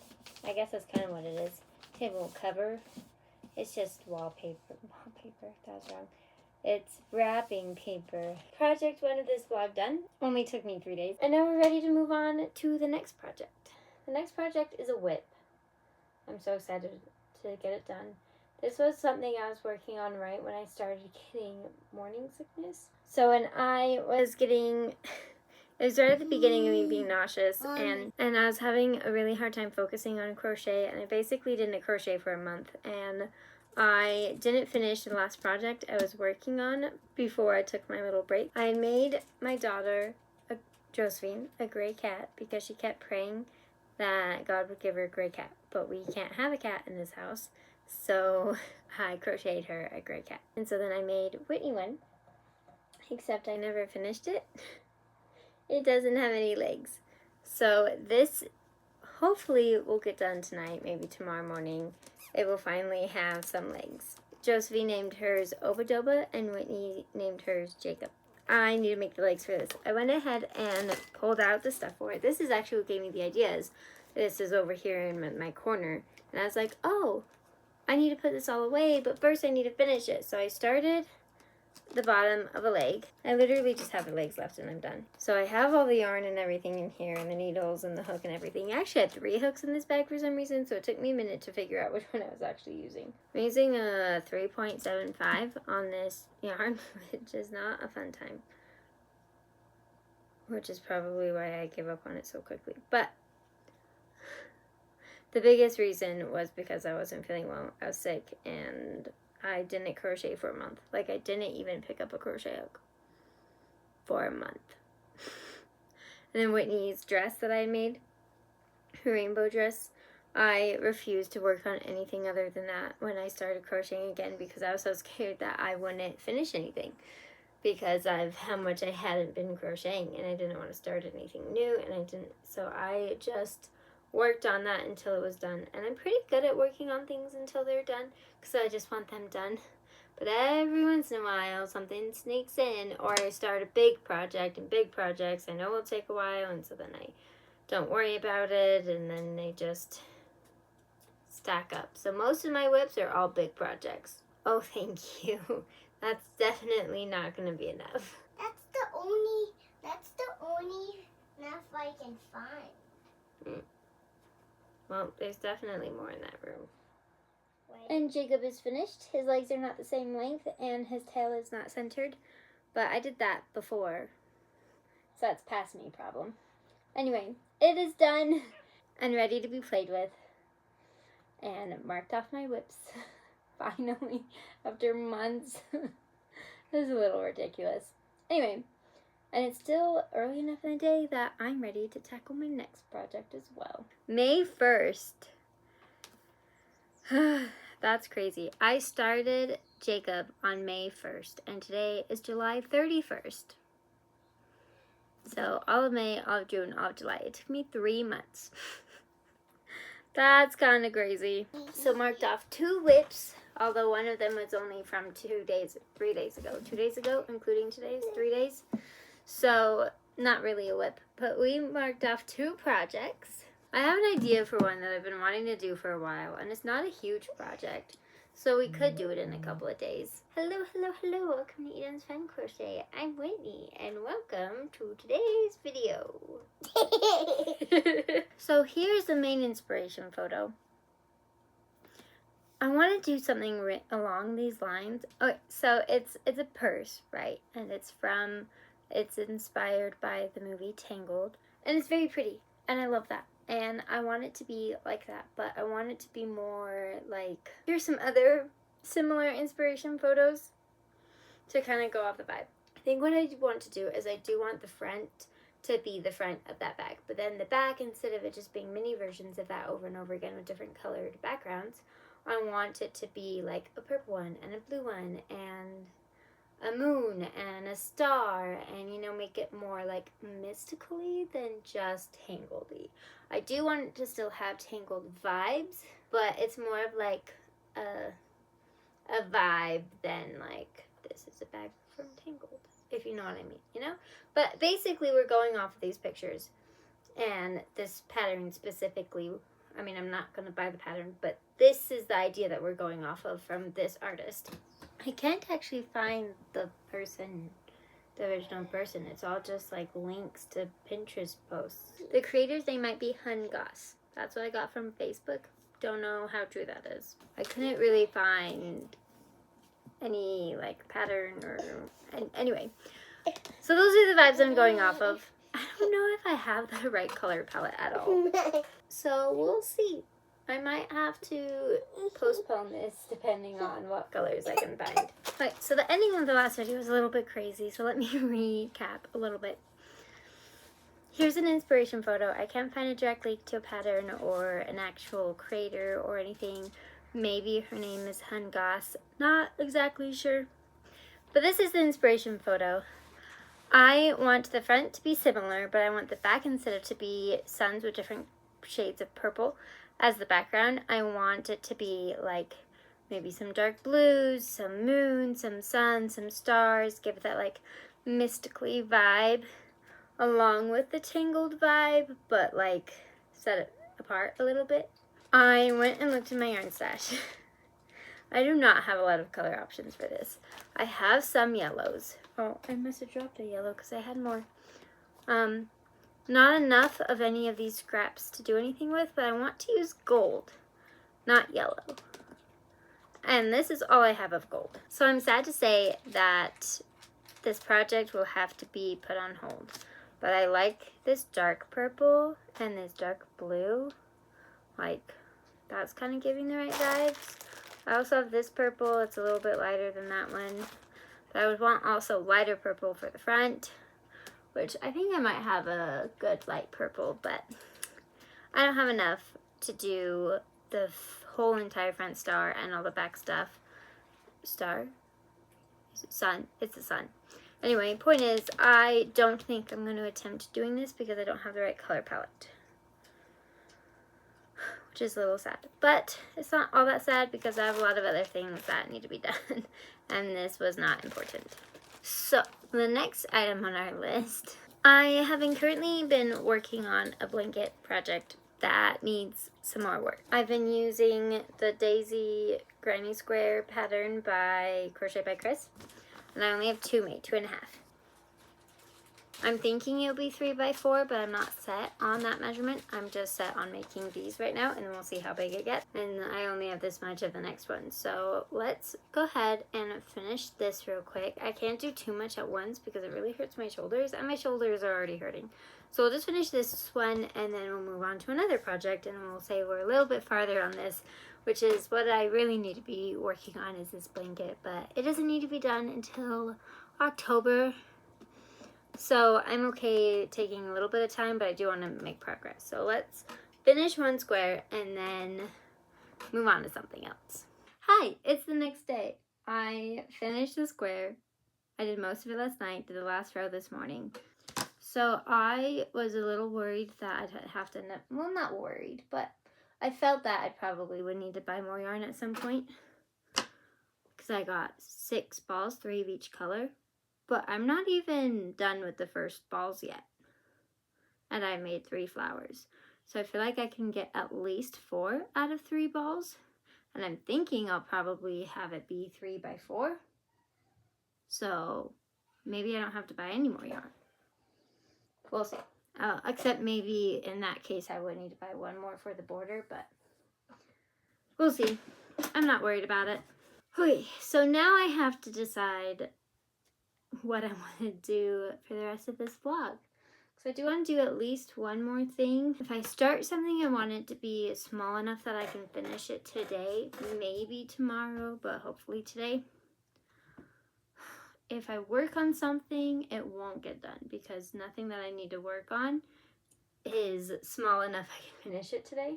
I guess that's kind of what it is. Table cover. It's just wallpaper. That was wrong. It's wrapping paper. Project 1 of this vlog done. Only took me 3 days. And now we're ready to move on to the next project. The next project is a whip. I'm so excited to get it done. This was something I was working on right when I started getting morning sickness. So when I was getting It started at the beginning of me being nauseous, and I was having a really hard time focusing on crochet, and I basically didn't crochet for a month, and I didn't finish the last project I was working on before I took my little break. I made my daughter, Josephine, a gray cat because she kept praying that God would give her a gray cat, but we can't have a cat in this house, so I crocheted her a gray cat. And so then I made Whitney one, except I never finished it. It doesn't have any legs. So this hopefully will get done tonight, maybe tomorrow morning. It will finally have some legs. Josephine named hers Obadoba and Whitney named hers Jacob. I need to make the legs for this. I went ahead and pulled out the stuff for it. This is actually what gave me the ideas. This is over here in my corner. And I was like, oh, I need to put this all away, but first I need to finish it. So I started the bottom of a leg. I literally just have the legs left and I'm done. So I have all the yarn and everything in here and the needles and the hook and everything. I actually had 3 hooks in this bag for some reason, so it took me a minute to figure out which one I was actually using. I'm using a 3.75 on this yarn, which is not a fun time. Which is probably why I gave up on it so quickly. But the biggest reason was because I wasn't feeling well. I was sick and I didn't crochet for a month. Like, I didn't even pick up a crochet hook for a month. And then Whitney's dress that I made, her rainbow dress, I refused to work on anything other than that when I started crocheting again because I was so scared that I wouldn't finish anything because of how much I hadn't been crocheting and I didn't want to start anything new and I didn't. So I just worked on that until it was done. And I'm pretty good at working on things until they're done because I just want them done. But every once in a while, something sneaks in or I start a big project, and big projects I know will take a while, and so then I don't worry about it, and then they just stack up. So most of my whips are all big projects. Oh, thank you. That's definitely not going to be enough. That's the only enough I can find. Well, there's definitely more in that room. Wait. And Jacob is finished. His legs are not the same length and his tail is not centered. But I did that before. So that's past me problem. Anyway, it is done and ready to be played with. And marked off my whips. Finally, after months. This is a little ridiculous. Anyway, and it's still early enough in the day that I'm ready to tackle my next project as well. May 1st. That's crazy. I started Jacob on May 1st, and today is July 31st. So all of May, all of June, all of July. It took me 3 months. That's kind of crazy. So marked off 2 whips, although one of them was only from 3 days ago. 2 days ago, including today's 3 days. So not really a whip, but we marked off 2 projects. I have an idea for one that I've been wanting to do for a while, and it's not a huge project, so we could do it in a couple of days. Hello, hello, hello, welcome to Eden's Fun Crochet. I'm Whitney, and welcome to today's video. So here's the main inspiration photo. I want to do something along these lines. Okay, so it's a purse, right? And it's inspired by the movie Tangled, and it's very pretty, and I love that. And I want it to be like that, but I want it to be more like, here's some other similar inspiration photos to kind of go off the vibe. I think what I want to do is I do want the front to be the front of that bag, but then the back, instead of it just being mini versions of that over and over again with different colored backgrounds, I want it to be like a purple one and a blue one and a moon and a star, and make it more like mystically than just Tangled-y. I do want it to still have Tangled vibes, but it's more of like a vibe than like this is a bag from Tangled, if you know what I mean, But basically we're going off of these pictures and this pattern specifically. I mean, I'm not going to buy the pattern, but this is the idea that we're going off of from this artist. I can't actually find the original person. It's all just like links to Pinterest posts. The creator's name might be Hungoss. That's what I got from Facebook. Don't know how true that is. I couldn't really find any like pattern or anyway. So those are the vibes I'm going off of. I don't know if I have the right color palette at all. So we'll see. I might have to postpone this depending on what colors I can find. Okay, so the ending of the last video was a little bit crazy, so let me recap a little bit. Here's an inspiration photo. I can't find a direct link to a pattern or an actual creator or anything. Maybe her name is Hun Goss. Not exactly sure. But this is the inspiration photo. I want the front to be similar, but I want the back, instead of to be suns with different shades of purple as the background, I want it to be like maybe some dark blues, some moon, some sun, some stars, give it that like mystically vibe along with the tangled vibe, but like set it apart a little bit. I went and looked in my yarn stash. I do not have a lot of color options for this. I have some yellows. Oh, I must have dropped a yellow because I had more. Not enough of any of these scraps to do anything with, but I want to use gold, not yellow. And this is all I have of gold. So I'm sad to say that this project will have to be put on hold. But I like this dark purple and this dark blue. Like, that's kind of giving the right vibes. I also have this purple. It's a little bit lighter than that one. But I would want also lighter purple for the front, which I think I might have a good light purple, but I don't have enough to do the whole entire front star and all the back stuff. Star? Is it sun? It's the sun. Anyway, point is, I don't think I'm going to attempt doing this because I don't have the right color palette, which is a little sad. But it's not all that sad because I have a lot of other things that need to be done, and this was not important. So, the next item on our list, I have currently been working on a blanket project that needs some more work. I've been using the Daisy Granny Square pattern by Crochet by Chris, and I only have 2 made, 2.5. I'm thinking it'll be 3x4, but I'm not set on that measurement. I'm just set on making these right now, and then we'll see how big it gets. And I only have this much of the next one. So let's go ahead and finish this real quick. I can't do too much at once because it really hurts my shoulders, and my shoulders are already hurting. So we'll just finish this one, and then we'll move on to another project, and we'll say we're a little bit farther on this, which is what I really need to be working on, is this blanket. But it doesn't need to be done until October. So I'm okay taking a little bit of time, but I do want to make progress. So let's finish one square and then move on to something else. Hi, it's the next day. I finished the square. I did most of it last night, did the last row this morning. So I was a little worried that I'd have to, well, not worried, but I felt that I probably would need to buy more yarn at some point, because I got 6 balls, 3 of each color. But I'm not even done with the first balls yet. And I made 3 flowers. So I feel like I can get at least 4 out of 3 balls. And I'm thinking I'll probably have it be 3x4. So maybe I don't have to buy any more yarn. We'll see. Except maybe in that case I would need to buy 1 more for the border, but we'll see. I'm not worried about it. Okay, so now I have to decide what I want to do for the rest of this vlog. So I do want to do at least one more thing. If I start something, I want it to be small enough that I can finish it today, maybe tomorrow, but hopefully today. If I work on something, it won't get done because nothing that I need to work on is small enough I can finish it today.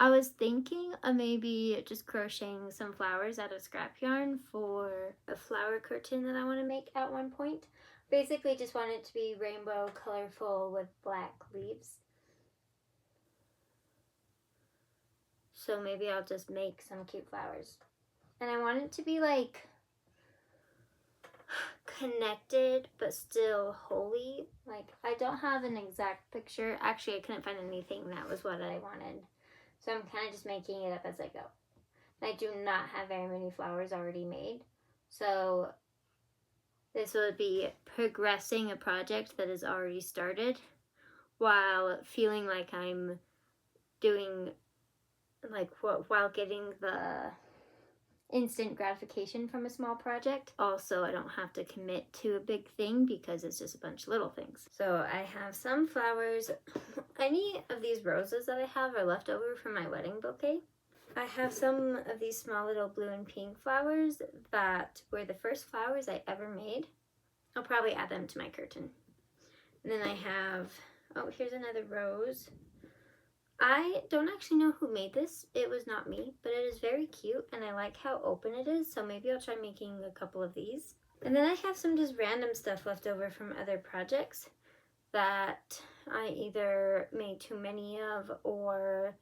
I was thinking of maybe just crocheting some flowers out of scrap yarn for a flower curtain that I want to make at one point. Basically just want it to be rainbow, colorful with black leaves. So maybe I'll just make some cute flowers. And I want it to be like connected but still holy. Like, I don't have an exact picture. Actually, I couldn't find anything that was what I wanted. So I'm kind of just making it up as I go. I do not have very many flowers already made. So this would be progressing a project that is already started while feeling like I'm doing, like, while getting the instant gratification from a small project. Also, I don't have to commit to a big thing because it's just a bunch of little things. So I have some flowers. Any of these roses that I have are left over from my wedding bouquet. I have some of these small little blue and pink flowers that were the first flowers I ever made. I'll probably add them to my curtain. And then I have, oh, here's another rose. I don't actually know who made this. It was not me, but it is very cute and I like how open it is, so maybe I'll try making a couple of these. And then I have some just random stuff left over from other projects that I either made too many of or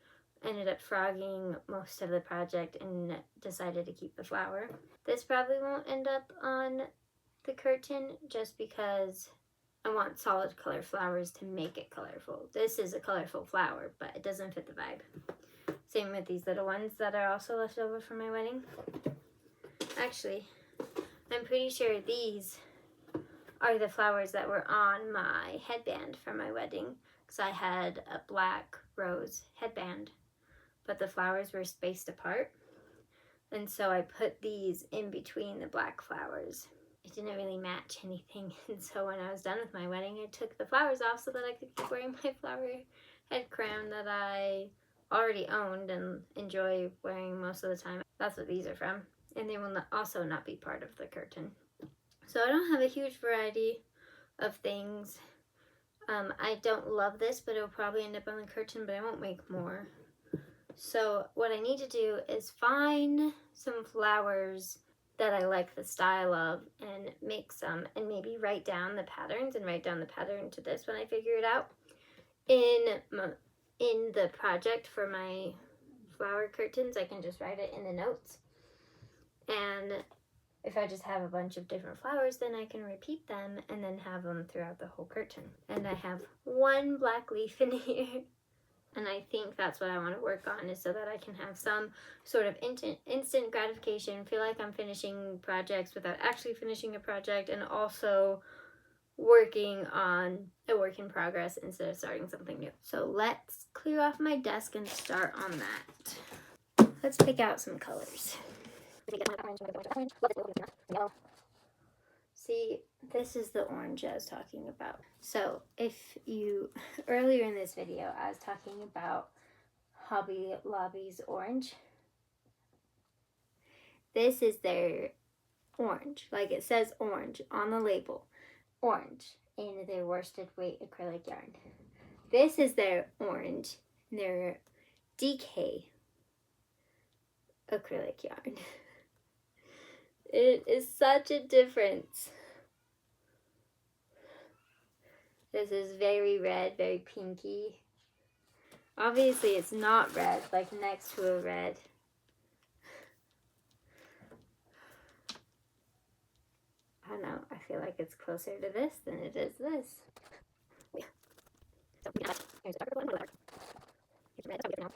ended up frogging most of the project and decided to keep the flower. This probably won't end up on the curtain just because I want solid color flowers to make it colorful. This is a colorful flower, but it doesn't fit the vibe. Same with these little ones that are also left over from my wedding. Actually, I'm pretty sure these are the flowers that were on my headband for my wedding, because I had a black rose headband, but the flowers were spaced apart. And so I put these in between the black flowers. It didn't really match anything, and so when I was done with my wedding, I took the flowers off so that I could keep wearing my flower head crown that I already owned and enjoy wearing most of the time. That's what these are from, and they will also not be part of the curtain. So I don't have a huge variety of things. I don't love this, but it'll probably end up on the curtain, but I won't make more. So what I need to do is find some flowers that I like the style of and make some, and maybe write down the patterns and write down the pattern to this when I figure it out in the project for my flower curtains. I can just write it in the notes, and if I just have a bunch of different flowers, then I can repeat them and then have them throughout the whole curtain. And I have one black leaf in here. And I think that's what I want to work on, is so that I can have some sort of instant gratification, feel like I'm finishing projects without actually finishing a project, and also working on a work in progress instead of starting something new. So let's clear off my desk and start on that. Let's pick out some colors. See, this is the orange I was talking about. So if you, earlier in this video, I was talking about Hobby Lobby's orange. This is their orange, like it says orange on the label, orange, in their worsted weight acrylic yarn. This is their orange, their DK acrylic yarn. It is such a difference. This is very red, very pinky. Obviously it's not red, like next to a red. I don't know, I feel like it's closer to this than it is this. Yeah. So here's a darker one, more dark. Here's red, that's how we get it now.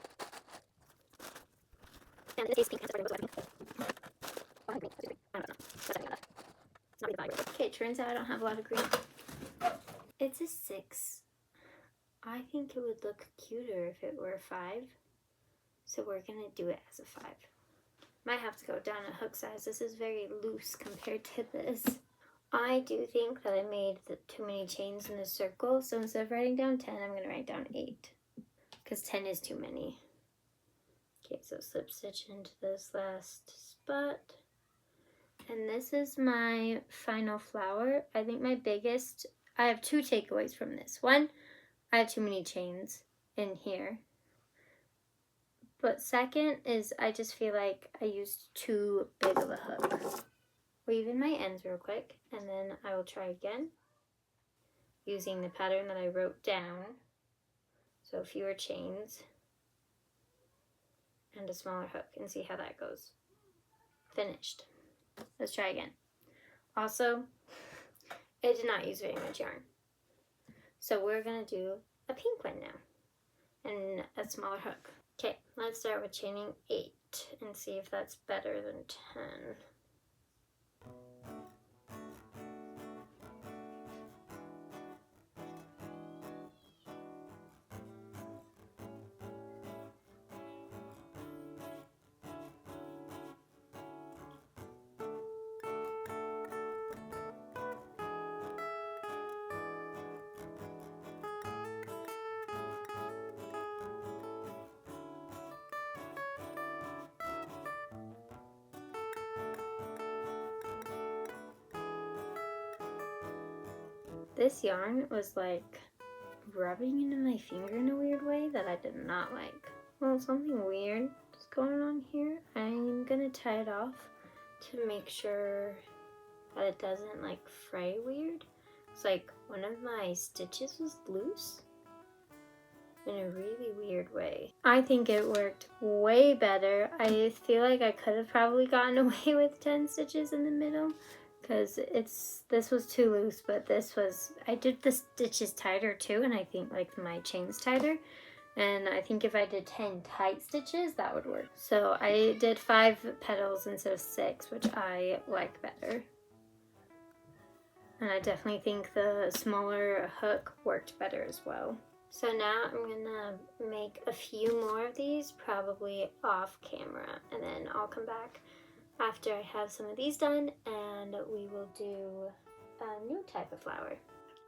And in this case, pink has a darker one. I don't know. That's something like that. It's not really vibrant. Okay, it turns out I don't have a lot of green. It's a 6. I think it would look cuter if it were a 5. So we're gonna do it as a 5. Might have to go down a hook size. This is very loose compared to this. I do think that I made too many chains in the circle. So instead of writing down 10, I'm gonna write down 8. Because 10 is too many. Okay, so slip stitch into this last spot. And this is my final flower. I think I have 2 takeaways from this. One, I have too many chains in here. But second is I just feel like I used too big of a hook. Weave in my ends real quick, and then I will try again using the pattern that I wrote down. So fewer chains and a smaller hook, and see how that goes. Finished. Let's try again. Also, I did not use very much yarn. So we're gonna do a pink one now and a smaller hook. Okay, let's start with chaining 8 and see if that's better than 10. This yarn was like rubbing into my finger in a weird way that I did not like. Well, something weird is going on here. I'm gonna tie it off to make sure that it doesn't like fray weird. It's like one of my stitches was loose in a really weird way. I think it worked way better. I feel like I could have probably gotten away with 10 stitches in the middle because this was too loose, but this was, I did the stitches tighter too, and I think like my chain's tighter. And I think if I did 10 tight stitches, that would work. So I did 5 petals instead of 6, which I like better. And I definitely think the smaller hook worked better as well. So now I'm gonna make a few more of these, probably off camera, and then I'll come back after I have some of these done and we will do a new type of flower.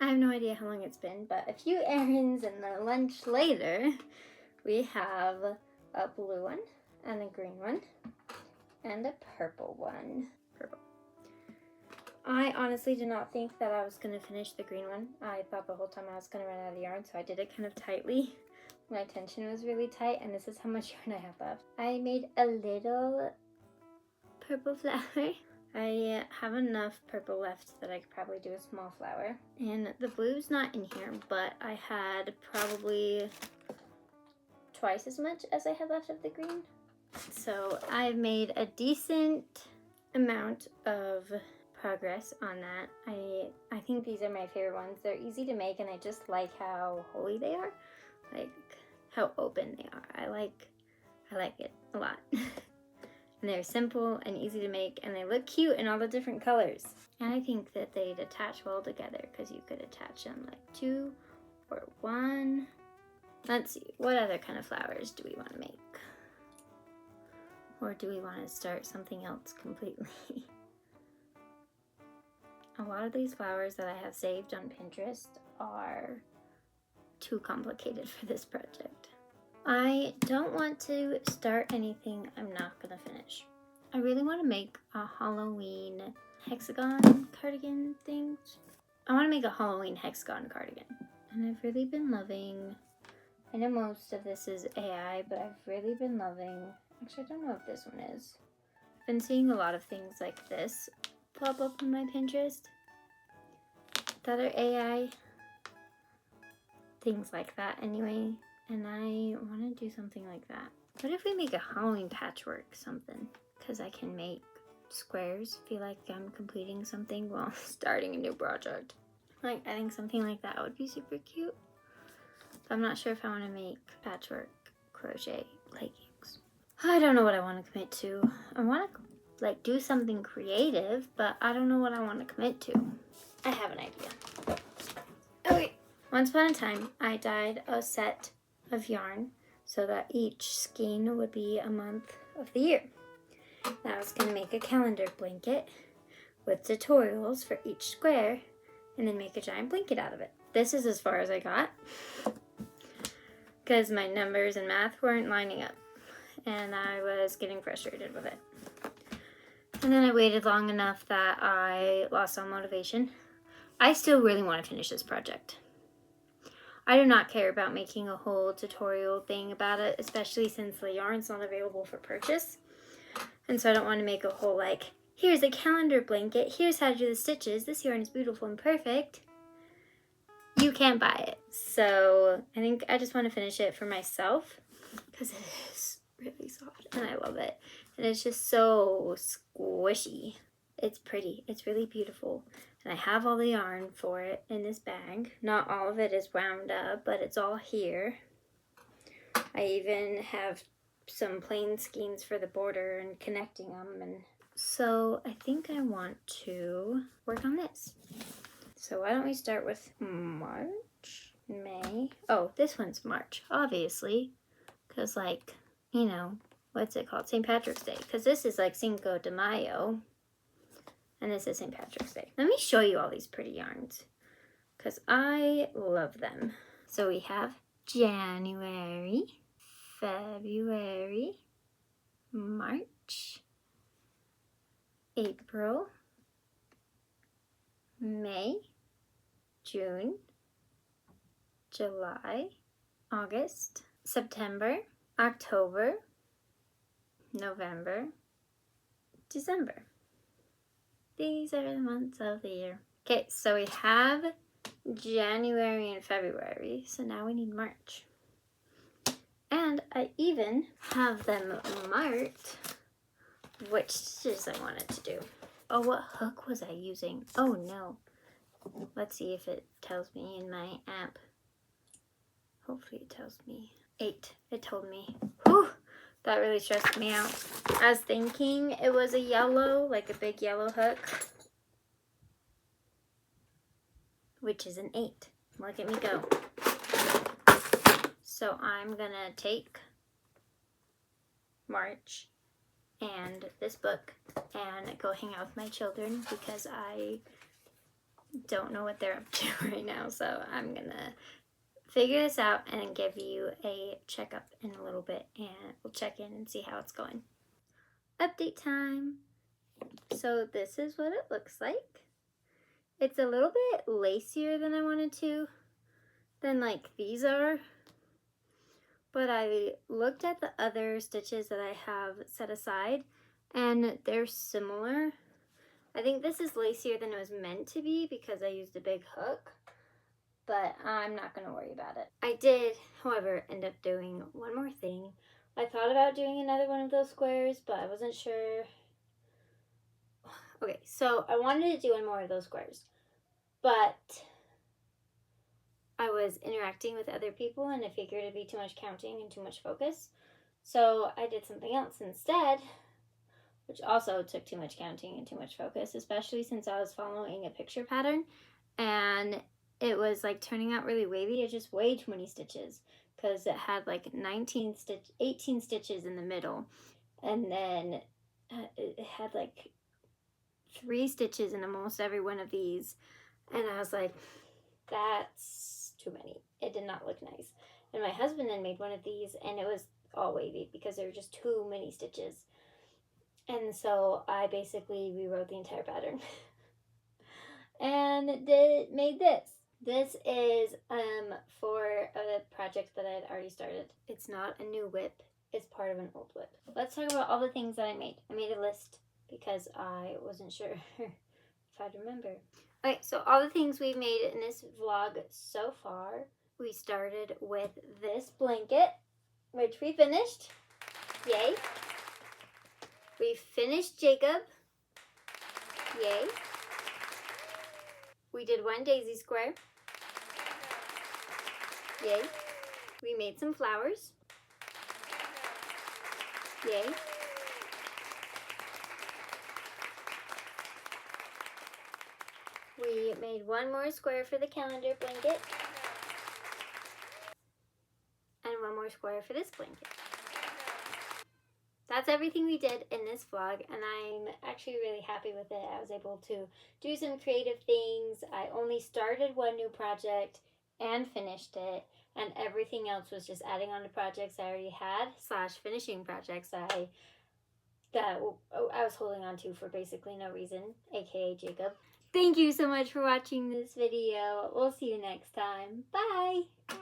I have no idea how long it's been, but a few errands and then lunch later, we have a blue one and a green one and a purple one. Purple. I honestly did not think that I was going to finish the green one. I thought the whole time I was going to run out of yarn, so I did it kind of tightly. My tension was really tight, and this is how much yarn I have left. I made a little purple flower. I have enough purple left that I could probably do a small flower. And the blue's not in here, but I had probably twice as much as I had left of the green. So I've made a decent amount of progress on that. I think these are my favorite ones. They're easy to make, and I just like how holy they are, like how open they are. I like it a lot. And they're simple and easy to make, and they look cute in all the different colors. And I think that they'd attach well together because you could attach them like 2 or 1. Let's see, what other kind of flowers do we want to make? Or do we want to start something else completely? A lot of these flowers that I have saved on Pinterest are too complicated for this project. I don't want to start anything I'm not gonna finish. I really want to make a Halloween hexagon cardigan thing. I want to make a Halloween hexagon cardigan. And I've really been loving, I know most of this is AI, but I've really been loving, actually I don't know if this one is. I've been seeing a lot of things like this pop up on my Pinterest that are AI. Things like that anyway. And I want to do something like that. What if we make a Halloween patchwork something? Because I can make squares. Feel like I'm completing something while starting a new project. Like, I think something like that would be super cute. But I'm not sure if I want to make patchwork crochet leggings. I don't know what I want to commit to. I want to like do something creative, but I don't know what I want to commit to. I have an idea. Okay. Once upon a time, I dyed a set of yarn so that each skein would be a month of the year. Now I was going to make a calendar blanket with tutorials for each square and then make a giant blanket out of it. This is as far as I got because my numbers and math weren't lining up and I was getting frustrated with it. And then I waited long enough that I lost all motivation. I still really want to finish this project. I do not care about making a whole tutorial thing about it, especially since the yarn's not available for purchase. And so I don't want to make a whole like, here's a calendar blanket, here's how to do the stitches, this yarn is beautiful and perfect. You can't buy it. So I think I just want to finish it for myself because it is really soft and I love it. And it's just so squishy. It's pretty, it's really beautiful. And I have all the yarn for it in this bag. Not all of it is wound up, but it's all here. I even have some plain skeins for the border and connecting them. And so I think I want to work on this. So why don't we start with March, May? Oh, this one's March, obviously. Because like, you know, what's it called? St. Patrick's Day. Because this is like Cinco de Mayo. And this is St. Patrick's Day. Let me show you all these pretty yarns because I love them. So we have January, February, March, April, May, June, July, August, September, October, November, December. These are the months of the year. Okay, so we have January and February, so now we need March. And I even have them marked which stitches I wanted to do. Oh, what hook was I using? Oh no. Let's see if it tells me in my app. Hopefully it tells me. 8. It told me. Whew! That really stressed me out. I was thinking it was a yellow, like a big yellow hook, which is an 8. Look at me go. So I'm gonna take March and this book and go hang out with my children because I don't know what they're up to right now. So I'm gonna figure this out and give you a checkup in a little bit, and we'll check in and see how it's going. Update time. So this is what it looks like. It's a little bit lacier than I wanted to, than like these are. But I looked at the other stitches that I have set aside and they're similar. I think this is lacier than it was meant to be because I used a big hook, but I'm not going to worry about it. I did, however, end up doing one more thing. I thought about doing another one of those squares, but I wasn't sure. Okay, so I wanted to do one more of those squares, but I was interacting with other people and I figured it'd be too much counting and too much focus. So I did something else instead, which also took too much counting and too much focus, especially since I was following a picture pattern and it was like turning out really wavy. It's just way too many stitches because it had like 18 stitches in the middle, and then it had like 3 stitches in almost every one of these, and I was like, that's too many. It did not look nice. And my husband then made one of these and it was all wavy because there were just too many stitches. And so I basically rewrote the entire pattern and made this. This is for a project that I had already started. It's not a new whip. It's part of an old whip. Let's talk about all the things that I made. I made a list because I wasn't sure if I'd remember. Okay, so all the things we've made in this vlog so far. We started with this blanket, which we finished. Yay. We finished Jacob. Yay. We did one daisy square. Yay. We made some flowers. Yay. We made one more square for the calendar blanket. And one more square for this blanket. That's everything we did in this vlog, and I'm actually really happy with it. I was able to do some creative things. I only started one new project and finished it, and everything else was just adding on to projects I already had / finishing projects that I was holding on to for basically no reason, aka Jacob. Thank you so much for watching this video. We'll see you next time. Bye! Bye.